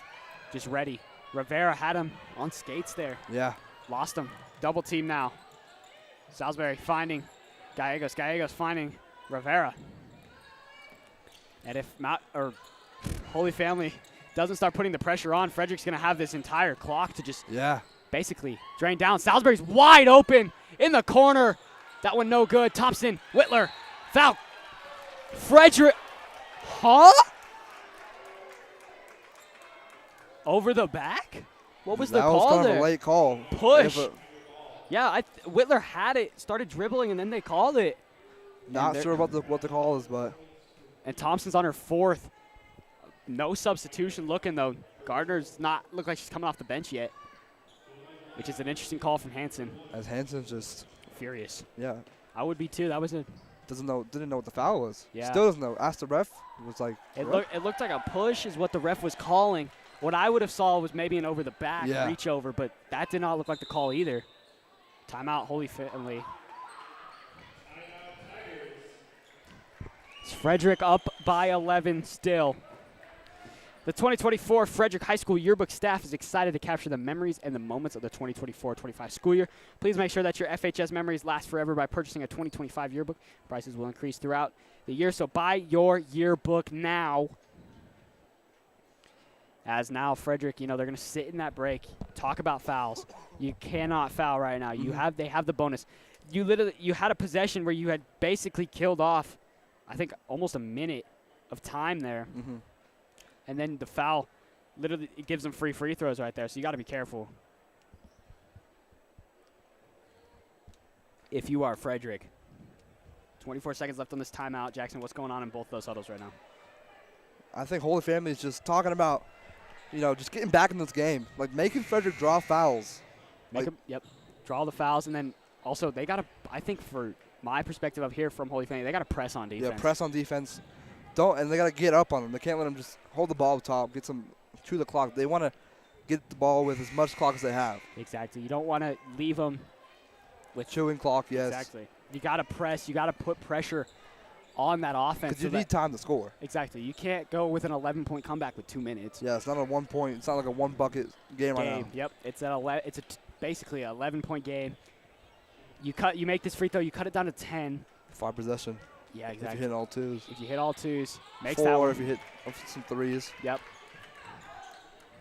Just ready. Rivera had him on skates there. Yeah. Lost him. Double team now. Salisbury finding Gallegos. Gallegos finding Rivera. And if Holy Family doesn't start putting the pressure on, Frederick's going to have this entire clock to just basically drain down. Salisbury's wide open in the corner. That one no good. Thompson, Whitler, foul. Frederick. Huh? Over the back? What was the call there? That was kind of a late call. Push. Yeah, Whitler had it, started dribbling, and then they called it. Not sure about what the call is, but. And Thompson's on her 4th. No substitution looking, though. Gardner's not look like she's coming off the bench yet, which is an interesting call from Hanson. As Hanson's just furious. Yeah. I would be too. That was didn't know what the foul was. Yeah. Still doesn't know. Asked the ref. It was like. It looked like a push is what the ref was calling. What I would have saw was maybe an over the back reach over, but that did not look like the call either. Timeout, Holy Family. It's Frederick up by 11 still. The 2024 Frederick High School yearbook staff is excited to capture the memories and the moments of the 2024-25 school year. Please make sure that your FHS memories last forever by purchasing a 2025 yearbook. Prices will increase throughout the year, so buy your yearbook now. As now Frederick, they're going to sit in that break, talk about fouls. You cannot foul right now. They have the bonus. You had a possession where you had basically killed off, I think, almost a minute of time there. Mm-hmm. And then the foul, literally, it gives them free throws right there. So you got to be careful. If you are Frederick. 24 seconds left on this timeout. Jackson, what's going on in both those huddles right now? I think Holy Family is just talking about, just getting back in this game. Like, making Frederick draw fouls. Draw the fouls. And then also they got to, I think for my perspective up here from Holy Family, they got to press on defense. Yeah, press on defense. And they got to get up on them. They can't let them just hold the ball up top, get some to the clock. They want to get the ball with as much clock as they have. Exactly. You don't want to leave them with chewing clock, yes. Exactly. You got to press. You got to put pressure on that offense. Because you need time to score. Exactly. You can't go with an 11-point comeback with 2 minutes. Yeah, it's not a 1 point. It's not like a 1 bucket game right now. Yep. It's basically an 11-point game. You make this free throw. You cut it down to 10. 5 possession. Yeah, exactly. If you hit all twos. If you hit all twos. Makes 4 that one. if you hit some threes. Yep.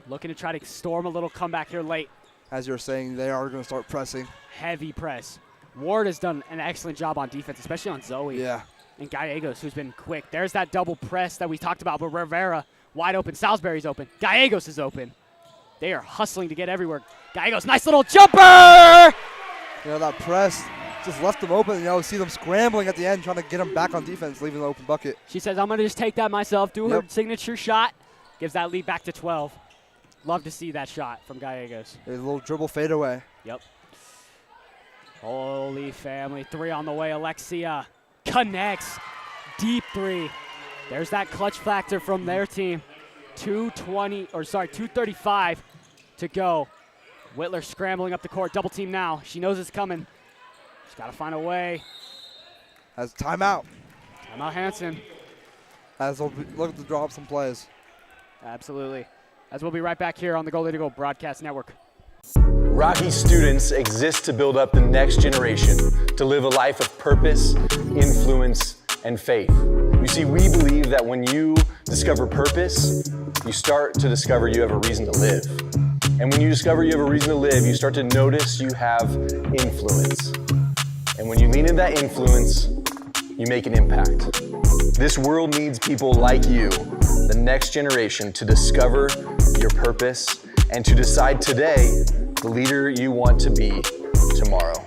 Looking to try to storm a little comeback here late. As you were saying, they are going to start pressing. Heavy press. Ward has done an excellent job on defense, especially on Zoe. Yeah. And Gallegos, who's been quick. There's that double press that we talked about, but Rivera wide open. Salisbury's open. Gallegos is open. They are hustling to get everywhere. Gallegos, nice little jumper! That press just left them open. See them scrambling at the end, trying to get them back on defense, leaving the open bucket. She says, I'm going to just take that myself, do her signature shot. Gives that lead back to 12. Love to see that shot from Gallegos. A little dribble fadeaway. Yep. Holy Family. 3 on the way. Alexia connects. Deep 3. There's that clutch factor from their team. 2:35 to go. Whitler scrambling up the court. Double team now. She knows it's coming. She's got to find a way. Has timeout. Timeout Hanson. As they'll look to draw up some plays. Absolutely. As we'll be right back here on the Golden Eagle Broadcast Network. Rocky students exist to build up the next generation, to live a life of purpose, influence, and faith. You see, we believe that when you discover purpose, you start to discover you have a reason to live. And when you discover you have a reason to live, you start to notice you have influence. And when you lean into that influence, you make an impact. This world needs people like you, the next generation, to discover your purpose and to decide today the leader you want to be tomorrow.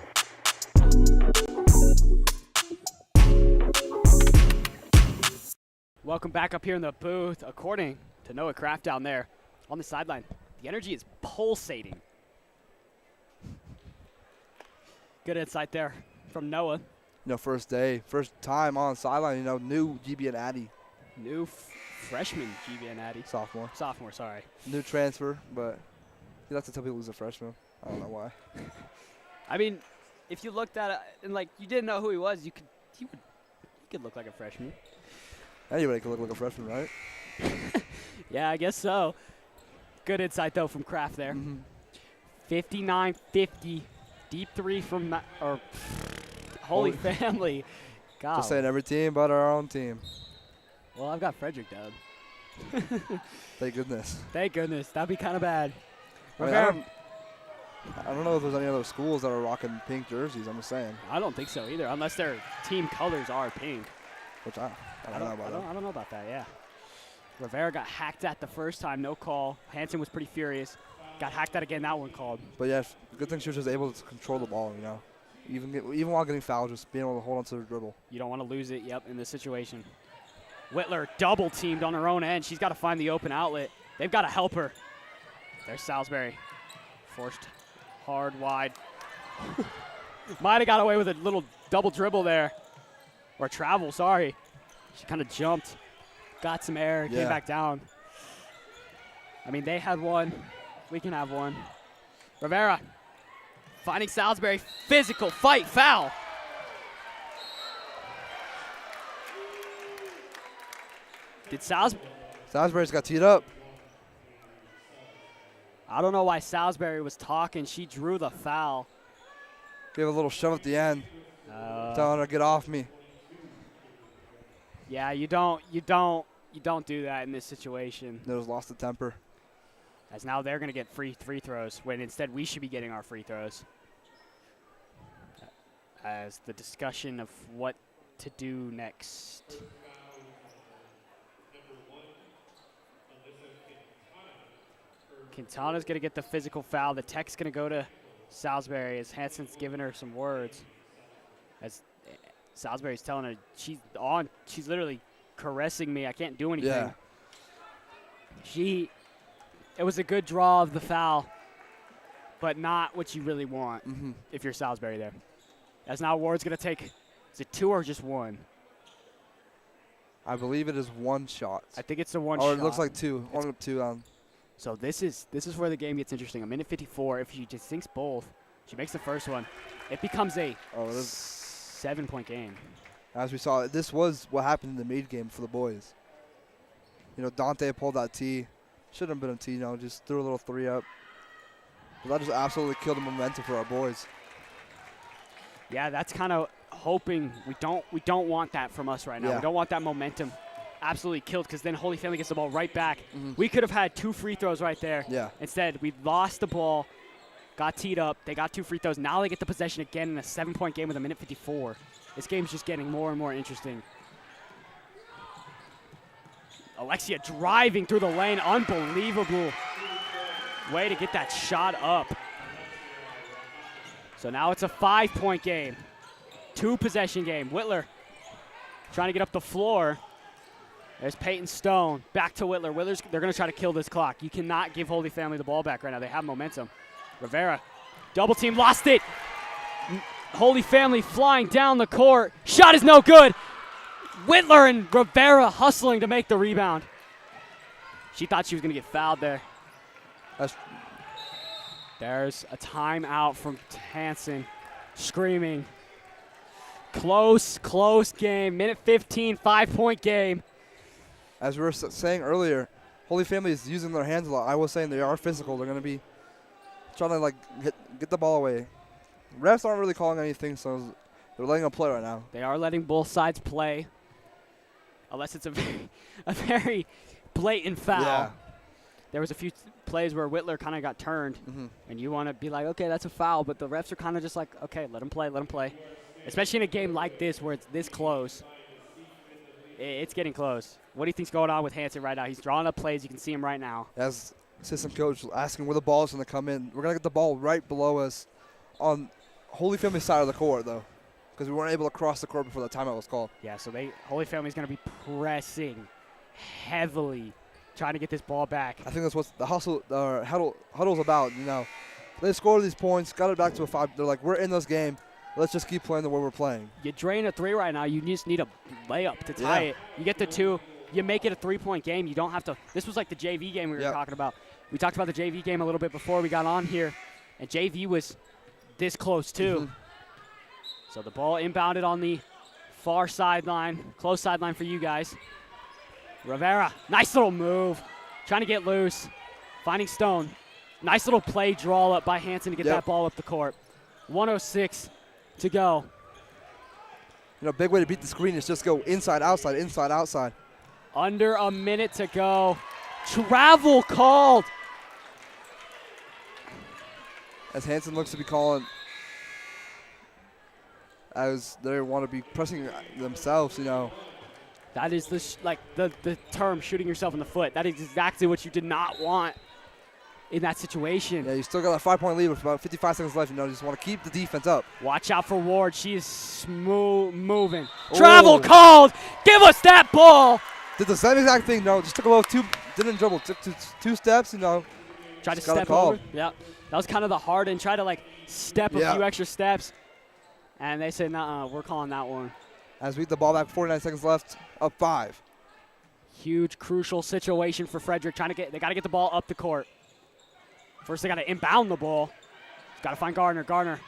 Welcome back up here in the booth. According to Noah Kraft down there on the sideline, the energy is pulsating. Good insight there from Noah. First day, first time on sideline, new GBN Addy. New freshman GBN Addy. Sophomore, sorry. New transfer, but he likes to tell people he's a freshman. I don't know why. I mean, if you looked at it and like you didn't know who he was, he could look like a freshman. Anybody could look like a freshman, right? Yeah, I guess so. Good insight though from Kraft there. 59-50, deep three from Holy Family. God. Just saying, every team but our own team. Well, I've got Frederick down. Thank goodness. Thank goodness. That'd be kind of bad. I don't know if there's any other schools that are rocking pink jerseys. I'm just saying. I don't think so either, unless their team colors are pink. Which I don't know about that. I don't know about that, yeah. Rivera got hacked at the first time, no call. Hansen was pretty furious. Got hacked at again, that one called. But yeah, good thing she was just able to control the ball, you know. Even while getting fouled, just being able to hold on to the dribble. You don't want to lose it, in this situation. Whitler double teamed on her own end. She's got to find the open outlet. They've got to help her. There's Salisbury. Forced hard, wide. Might have got away with a little double dribble there. Or travel, sorry. She kind of jumped, got some air, came back down. I mean, they had one. We can have one. Rivera finding Salisbury. Physical fight, foul. Did Salisbury's got teed up. I don't know why Salisbury was talking. She drew the foul. Gave a little shove at the end, telling her to get off me. Yeah, you don't do that in this situation. They just lost the temper. As now they're going to get free throws when instead we should be getting our free throws. As the discussion of what to do next. Quintana's going to get the physical foul. The tech's going to go to Salisbury as Hansen's giving her some words. As Salisbury's telling her she's literally caressing me. I can't do anything. Yeah. It was a good draw of the foul, but not what you really want if you're Salisbury there. As now Ward's going to take, is it 2 or just 1? I believe it is 1 shot. I think it's the 1 shot. Or it looks like 2. One up 2. So this is where the game gets interesting. A minute 54. If she just sinks both, she makes the first one. It becomes a 7-point game. As we saw, this was what happened in the Meade game for the boys. You know, Dante pulled that tee. Shouldn't have been a tee, just threw a little 3 up. But that just absolutely killed the momentum for our boys. Yeah, that's kind of hoping we don't want that from us right now. Yeah. We don't want that momentum absolutely killed because then Holy Family gets the ball right back. We could have had 2 free throws right there. Yeah. Instead, we lost the ball, got teed up. They got 2 free throws. Now they get the possession again in a 7-point game with a minute 54. This game's just getting more and more interesting. Alexia driving through the lane. Unbelievable way to get that shot up. So now it's a 5-point game. 2-possession game. Whitler trying to get up the floor. There's Peyton Stone. Back to Whitler. They're going to try to kill this clock. You cannot give Holy Family the ball back right now. They have momentum. Rivera, double team, lost it. Holy Family flying down the court. Shot is no good. Whitler and Rivera hustling to make the rebound. She thought she was going to get fouled there. There's a timeout from Hansen, screaming. Close game. Minute 15, 5-point game. As we were saying earlier, Holy Family is using their hands a lot. I was saying they are physical. They're going to be trying to get the ball away. Refs aren't really calling anything, so they're letting them play right now. They are letting both sides play, unless it's a very blatant foul. Yeah. There was a few plays where Whitler kind of got turned, and you want to be like, okay, that's a foul, but the refs are kind of just like, okay, let him play. Especially in a game like this where it's this close. It's getting close. What do you think's going on with Hansen right now? He's drawing up plays. You can see him right now. As assistant coach asking where the ball is going to come in. We're going to get the ball right below us on Holy Family's side of the court, though, because we weren't able to cross the court before the timeout was called. Yeah, so Holy Family's going to be pressing heavily, trying to get this ball back. I think that's what the huddle's about, They scored these points, got it back to a 5. They're like, we're in this game. Let's just keep playing the way we're playing. You drain a 3 right now. You just need a layup to tie it. You get the 2. You make it a 3-point game. You don't have to. This was like the JV game we were talking about. We talked about the JV game a little bit before we got on here, and JV was this close too. So the ball inbounded on the far sideline, close sideline for you guys. Rivera, nice little move, trying to get loose, finding Stone. Nice little play draw up by Hanson to get that ball up the court. 1:06 to go. You know, big way to beat the screen is just go inside, outside, inside, outside. Under a minute to go. Travel called. As Hanson looks to be calling, as they want to be pressing themselves, you know. That is the term shooting yourself in the foot. That is exactly what you did not want in that situation. Yeah, you still got a 5-point lead with about 55 seconds left. You know, you just want to keep the defense up. Watch out for Ward. She is moving. Travel called. Give us that ball. Did the same exact thing. No, just took a little didn't dribble. Took two steps, you know. Tried to step over. Yeah. That was kind of the hard end. Try to step a few extra steps. And they said, nah, we're calling that one. As we get the ball back, 49 seconds left, up 5. Huge, crucial situation for Frederick. They got to get the ball up the court. First, they got to inbound the ball. Got to find Gardner. Gardner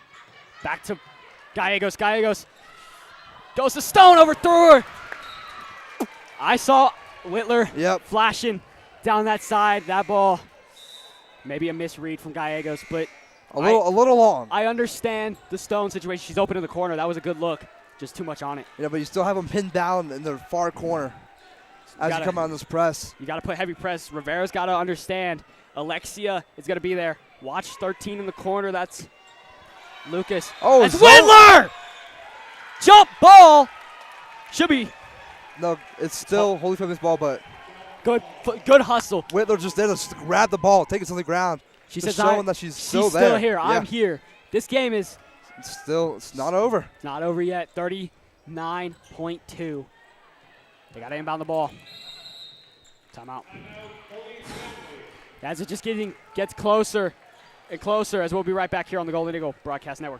back to Gallegos. Gallegos goes to Stone, overthrew her. I saw Whitler flashing down that side. That ball, maybe a misread from Gallegos, but a little long. I understand the Stone situation. She's open in the corner. That was a good look. Just too much on it. Yeah, but you still have them pinned down in the far corner as you come on this press. You got to put heavy press. Rivera's got to understand. Alexia is going to be there. Watch 13 in the corner. That's Lucas. Oh, that's Whitler! Jump ball. Should be. No, it's still Holy Family's ball, but. Good hustle. Whitler just there to grab the ball, take it to the ground. She says, showing that she's still there. She's still here. I'm here. This game is. It's not over. It's not over yet. 39.2. They got to inbound the ball. Timeout. As it just gets closer and closer, as we'll be right back here on the Golden Eagle Broadcast Network.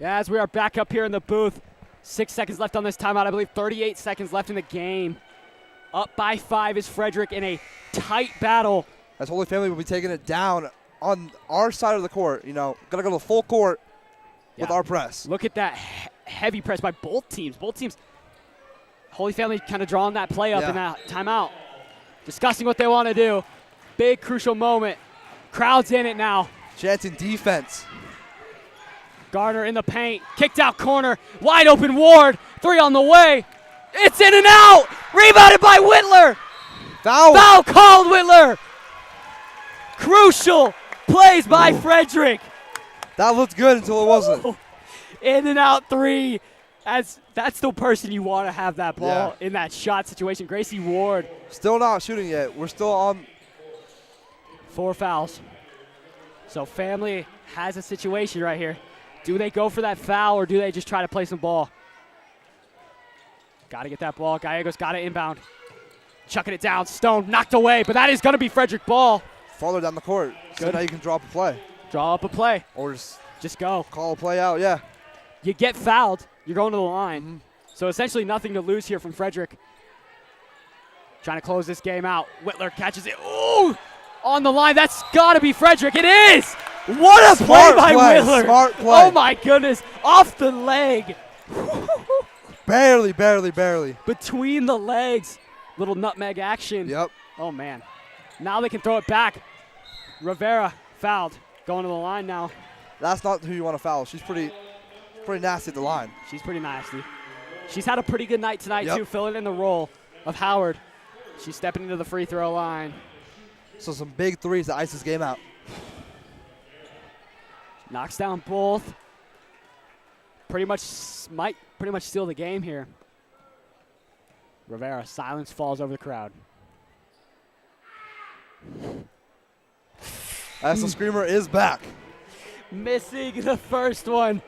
As we are back up here in the booth, 6 seconds left on this timeout. I believe 38 seconds left in the game. Up by 5 is Frederick in a tight battle. As Holy Family will be taking it down on our side of the court. You know, got to go to full court with our press. Look at that heavy press by both teams. Both teams. Holy Family kind of drawing that play up in that timeout. Discussing what they want to do. Big crucial moment. Crowd's in it now. Chanting defense. Gardner in the paint, kicked out corner, wide open Ward, 3 on the way. It's in and out, rebounded by Whitler. Foul called, Whitler. Crucial plays by Frederick. That looked good until it wasn't. In and out 3. That's the person you want to have that ball in that shot situation. Gracie Ward. Still not shooting yet. We're still on 4 fouls. So Family has a situation right here. Do they go for that foul or do they just try to play some ball? Got to get that ball. Gallegos got to inbound. Chucking it down. Stone knocked away, but that is going to be Frederick ball. Farther down the court. So now you can draw up a play. Draw up a play. Or just go. Call a play out, yeah. You get fouled, you're going to the line. Mm-hmm. So essentially nothing to lose here from Frederick. Trying to close this game out. Whitler catches it. Ooh! On the line. That's got to be Frederick. It is! What a play by Whitler. Smart play. Oh, my goodness. Off the leg. Barely. Between the legs. Little nutmeg action. Yep. Oh, man. Now they can throw it back. Rivera fouled. Going to the line now. That's not who you want to foul. She's pretty nasty at the line. She's pretty nasty. She's had a pretty good night tonight, too, filling in the role of Howard. She's stepping into the free throw line. So some big threes to ice this game out. Knocks down both. Might pretty much steal the game here. Rivera, silence falls over the crowd. As the Screamer is back. Missing the first one.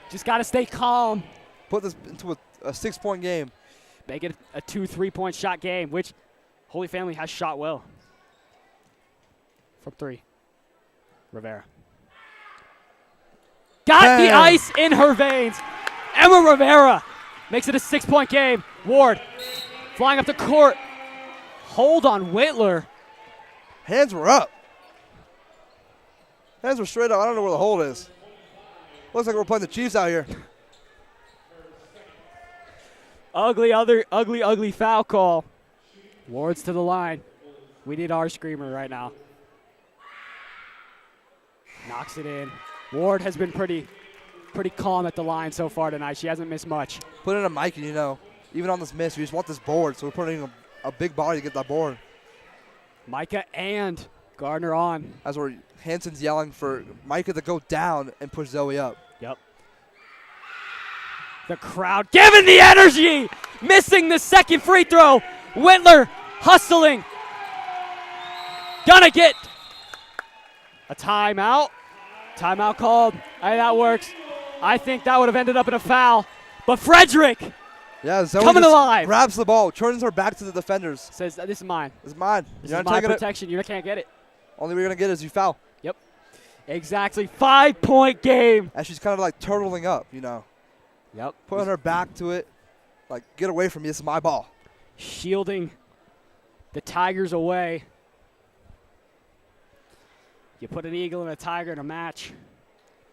Just got to stay calm. Put this into a 6-point game. Make it a 2 3-point shot game, which Holy Family has shot well. From 3. Rivera. Got the ice in her veins. Emma Rivera makes it a 6-point game. Ward flying up the court. Hold on Whitler. Hands were up. Hands were straight up. I don't know where the hold is. Looks like we're playing the Chiefs out here. Ugly foul call. Ward's to the line. We need our screamer right now. Knocks it in. Ward has been pretty calm at the line so far tonight. She hasn't missed much. Put in a mic, and even on this miss, we just want this board, so we're putting a big body to get that board. Micah and Gardner on. As where Hanson's yelling for Micah to go down and push Zoe up. Yep. The crowd giving the energy. Missing the second free throw. Whitler hustling. Gonna get a timeout. Timeout called. Hey, that works. I think that would have ended up in a foul. But Frederick. Yeah, Zoe coming alive. Grabs the ball, turns her back to the defenders. Says, this is mine. This is mine. This is my protection. You can't get it. Only way you're going to get it is you foul. Yep. Exactly. 5-point game. And she's kind of like turtling up, Yep. Putting her back to it. Like, get away from me. This is my ball. Shielding the Tigers away. You put an eagle and a tiger in a match.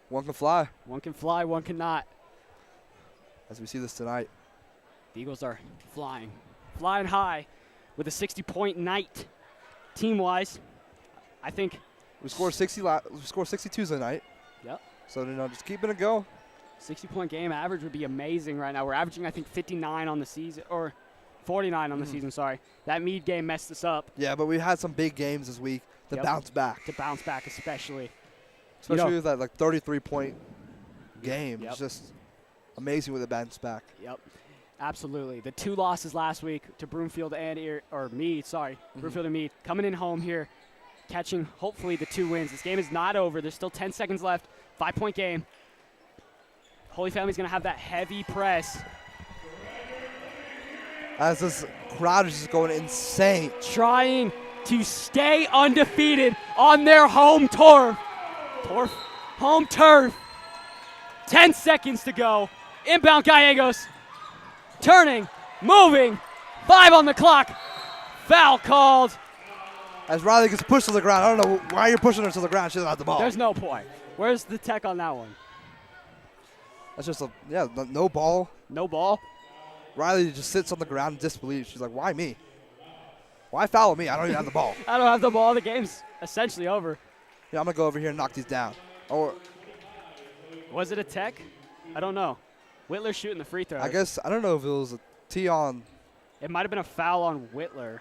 One can fly. One can fly, one cannot. As we see this tonight. The Eagles are flying high with a 60-point night. Team-wise, I think we scored 62 tonight. Yep. So just keeping it going. 60-point game average would be amazing right now. We're averaging I think 59 on the season, or 49 on the season. Sorry, that Meade game messed us up. Yeah, but we had some big games this week to bounce back. To bounce back, especially with that 33-point game. Yep. It's just amazing with the bounce back. Yep. Absolutely. The 2 losses last week to Broomfield and Meade, Broomfield and Meade, coming in home here, catching hopefully the 2 wins. This game is not over. There's still 10 seconds left. 5-point game. Holy Family's going to have that heavy press. As this crowd is just going insane. Trying to stay undefeated on their home turf. Home turf. 10 seconds to go. Inbound Gallegos. Turning, moving, 5 on the clock. Foul called. As Riley gets pushed to the ground. I don't know why you're pushing her to the ground. She doesn't have the ball. There's no point. Where's the tech on that one? That's just no ball. No ball? Riley just sits on the ground in disbelief. She's like, why me? Why foul me? I don't even have the ball. I don't have the ball. The game's essentially over. Yeah, I'm going to go over here and knock these down. Or was it a tech? I don't know. Whitler shooting the free throw. I don't know if it was a tee on. It might have been a foul on Whitler.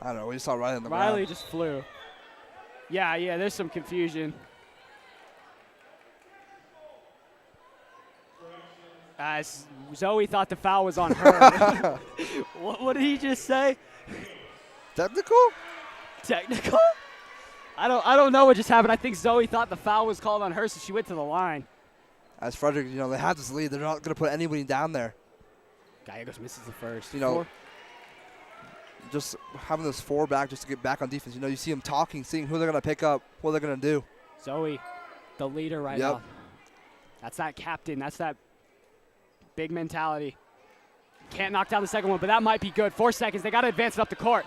I don't know. We just saw Riley on the ground. Riley just flew. Yeah, there's some confusion. As Zoe thought the foul was on her. What did he just say? Technical? Technical? I don't know what just happened. I think Zoe thought the foul was called on her, so she went to the line. As Frederick, they have this lead. They're not going to put anybody down there. Gallegos misses the first. Just having this 4 back just to get back on defense. You see them talking, seeing who they're going to pick up, what they're going to do. Zoe, the leader right now. That's that captain. That's that big mentality. Can't knock down the second one, but that might be good. 4 seconds. They got to advance it up the court.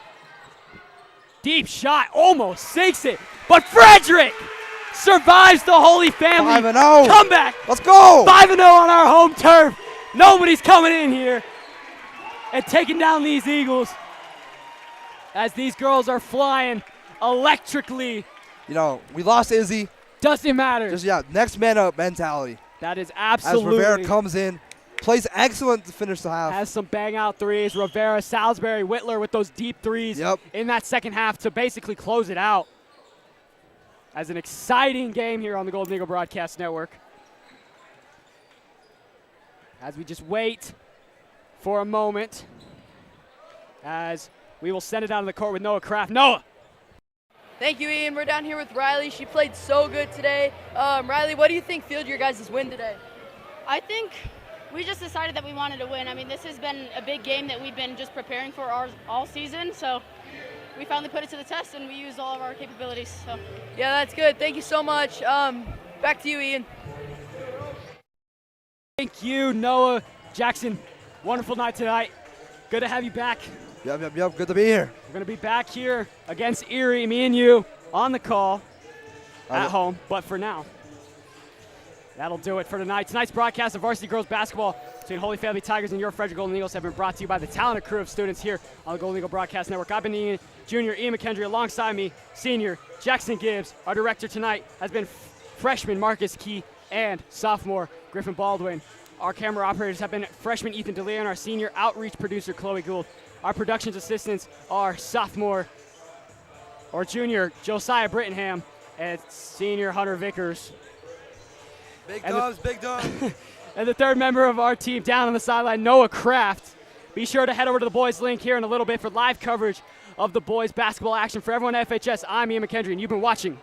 Deep shot. Almost sinks it. But Frederick survives the Holy Family 5-0 comeback. Let's go. 5-0 on our home turf. Nobody's coming in here and taking down these Eagles as these girls are flying electrically. We lost Izzy. Doesn't matter. Just, next man up mentality. That is absolutely. As Rivera comes in, plays excellent to finish the half. Has some bang out threes. Rivera, Salisbury, Whitler with those deep threes in that second half to basically close it out. As an exciting game here on the Golden Eagle Broadcast Network. As we just wait for a moment, as we will send it out on the court with Noah Kraft. Noah! Thank you, Ian. We're down here with Riley. She played so good today. Riley, what do you think fueled your guys' win today? I think we just decided that we wanted to win. I mean, this has been a big game that we've been just preparing for all season, so we finally put it to the test and we used all of our capabilities. So. Yeah, that's good. Thank you so much. Back to you, Ian. Thank you, Noah. Jackson, wonderful night tonight. Good to have you back. Yep. Good to be here. We're going to be back here against Erie, me and you, on the call at home. But for now, that'll do it for tonight. Tonight's broadcast of varsity girls basketball between Holy Family Tigers and your Frederick Golden Eagles have been brought to you by the talented crew of students here on the Golden Eagle Broadcast Network. I've been Junior Ian MacHendrie. Alongside me, Senior Jackson Gibbs. Our director tonight has been freshman Marcus Key and sophomore Griffin Baldwin. Our camera operators have been freshman Ethan DeLeon and our senior outreach producer Chloe Gould. Our productions assistants are sophomore or junior Josiah Brittenham and senior Hunter Vickers. Big dogs. And the third member of our team down on the sideline, Noah Kraft. Be sure to head over to the boys link here in a little bit for live coverage of the boys basketball action. For everyone at FHS, I'm Ian MacHendrie, and you've been watching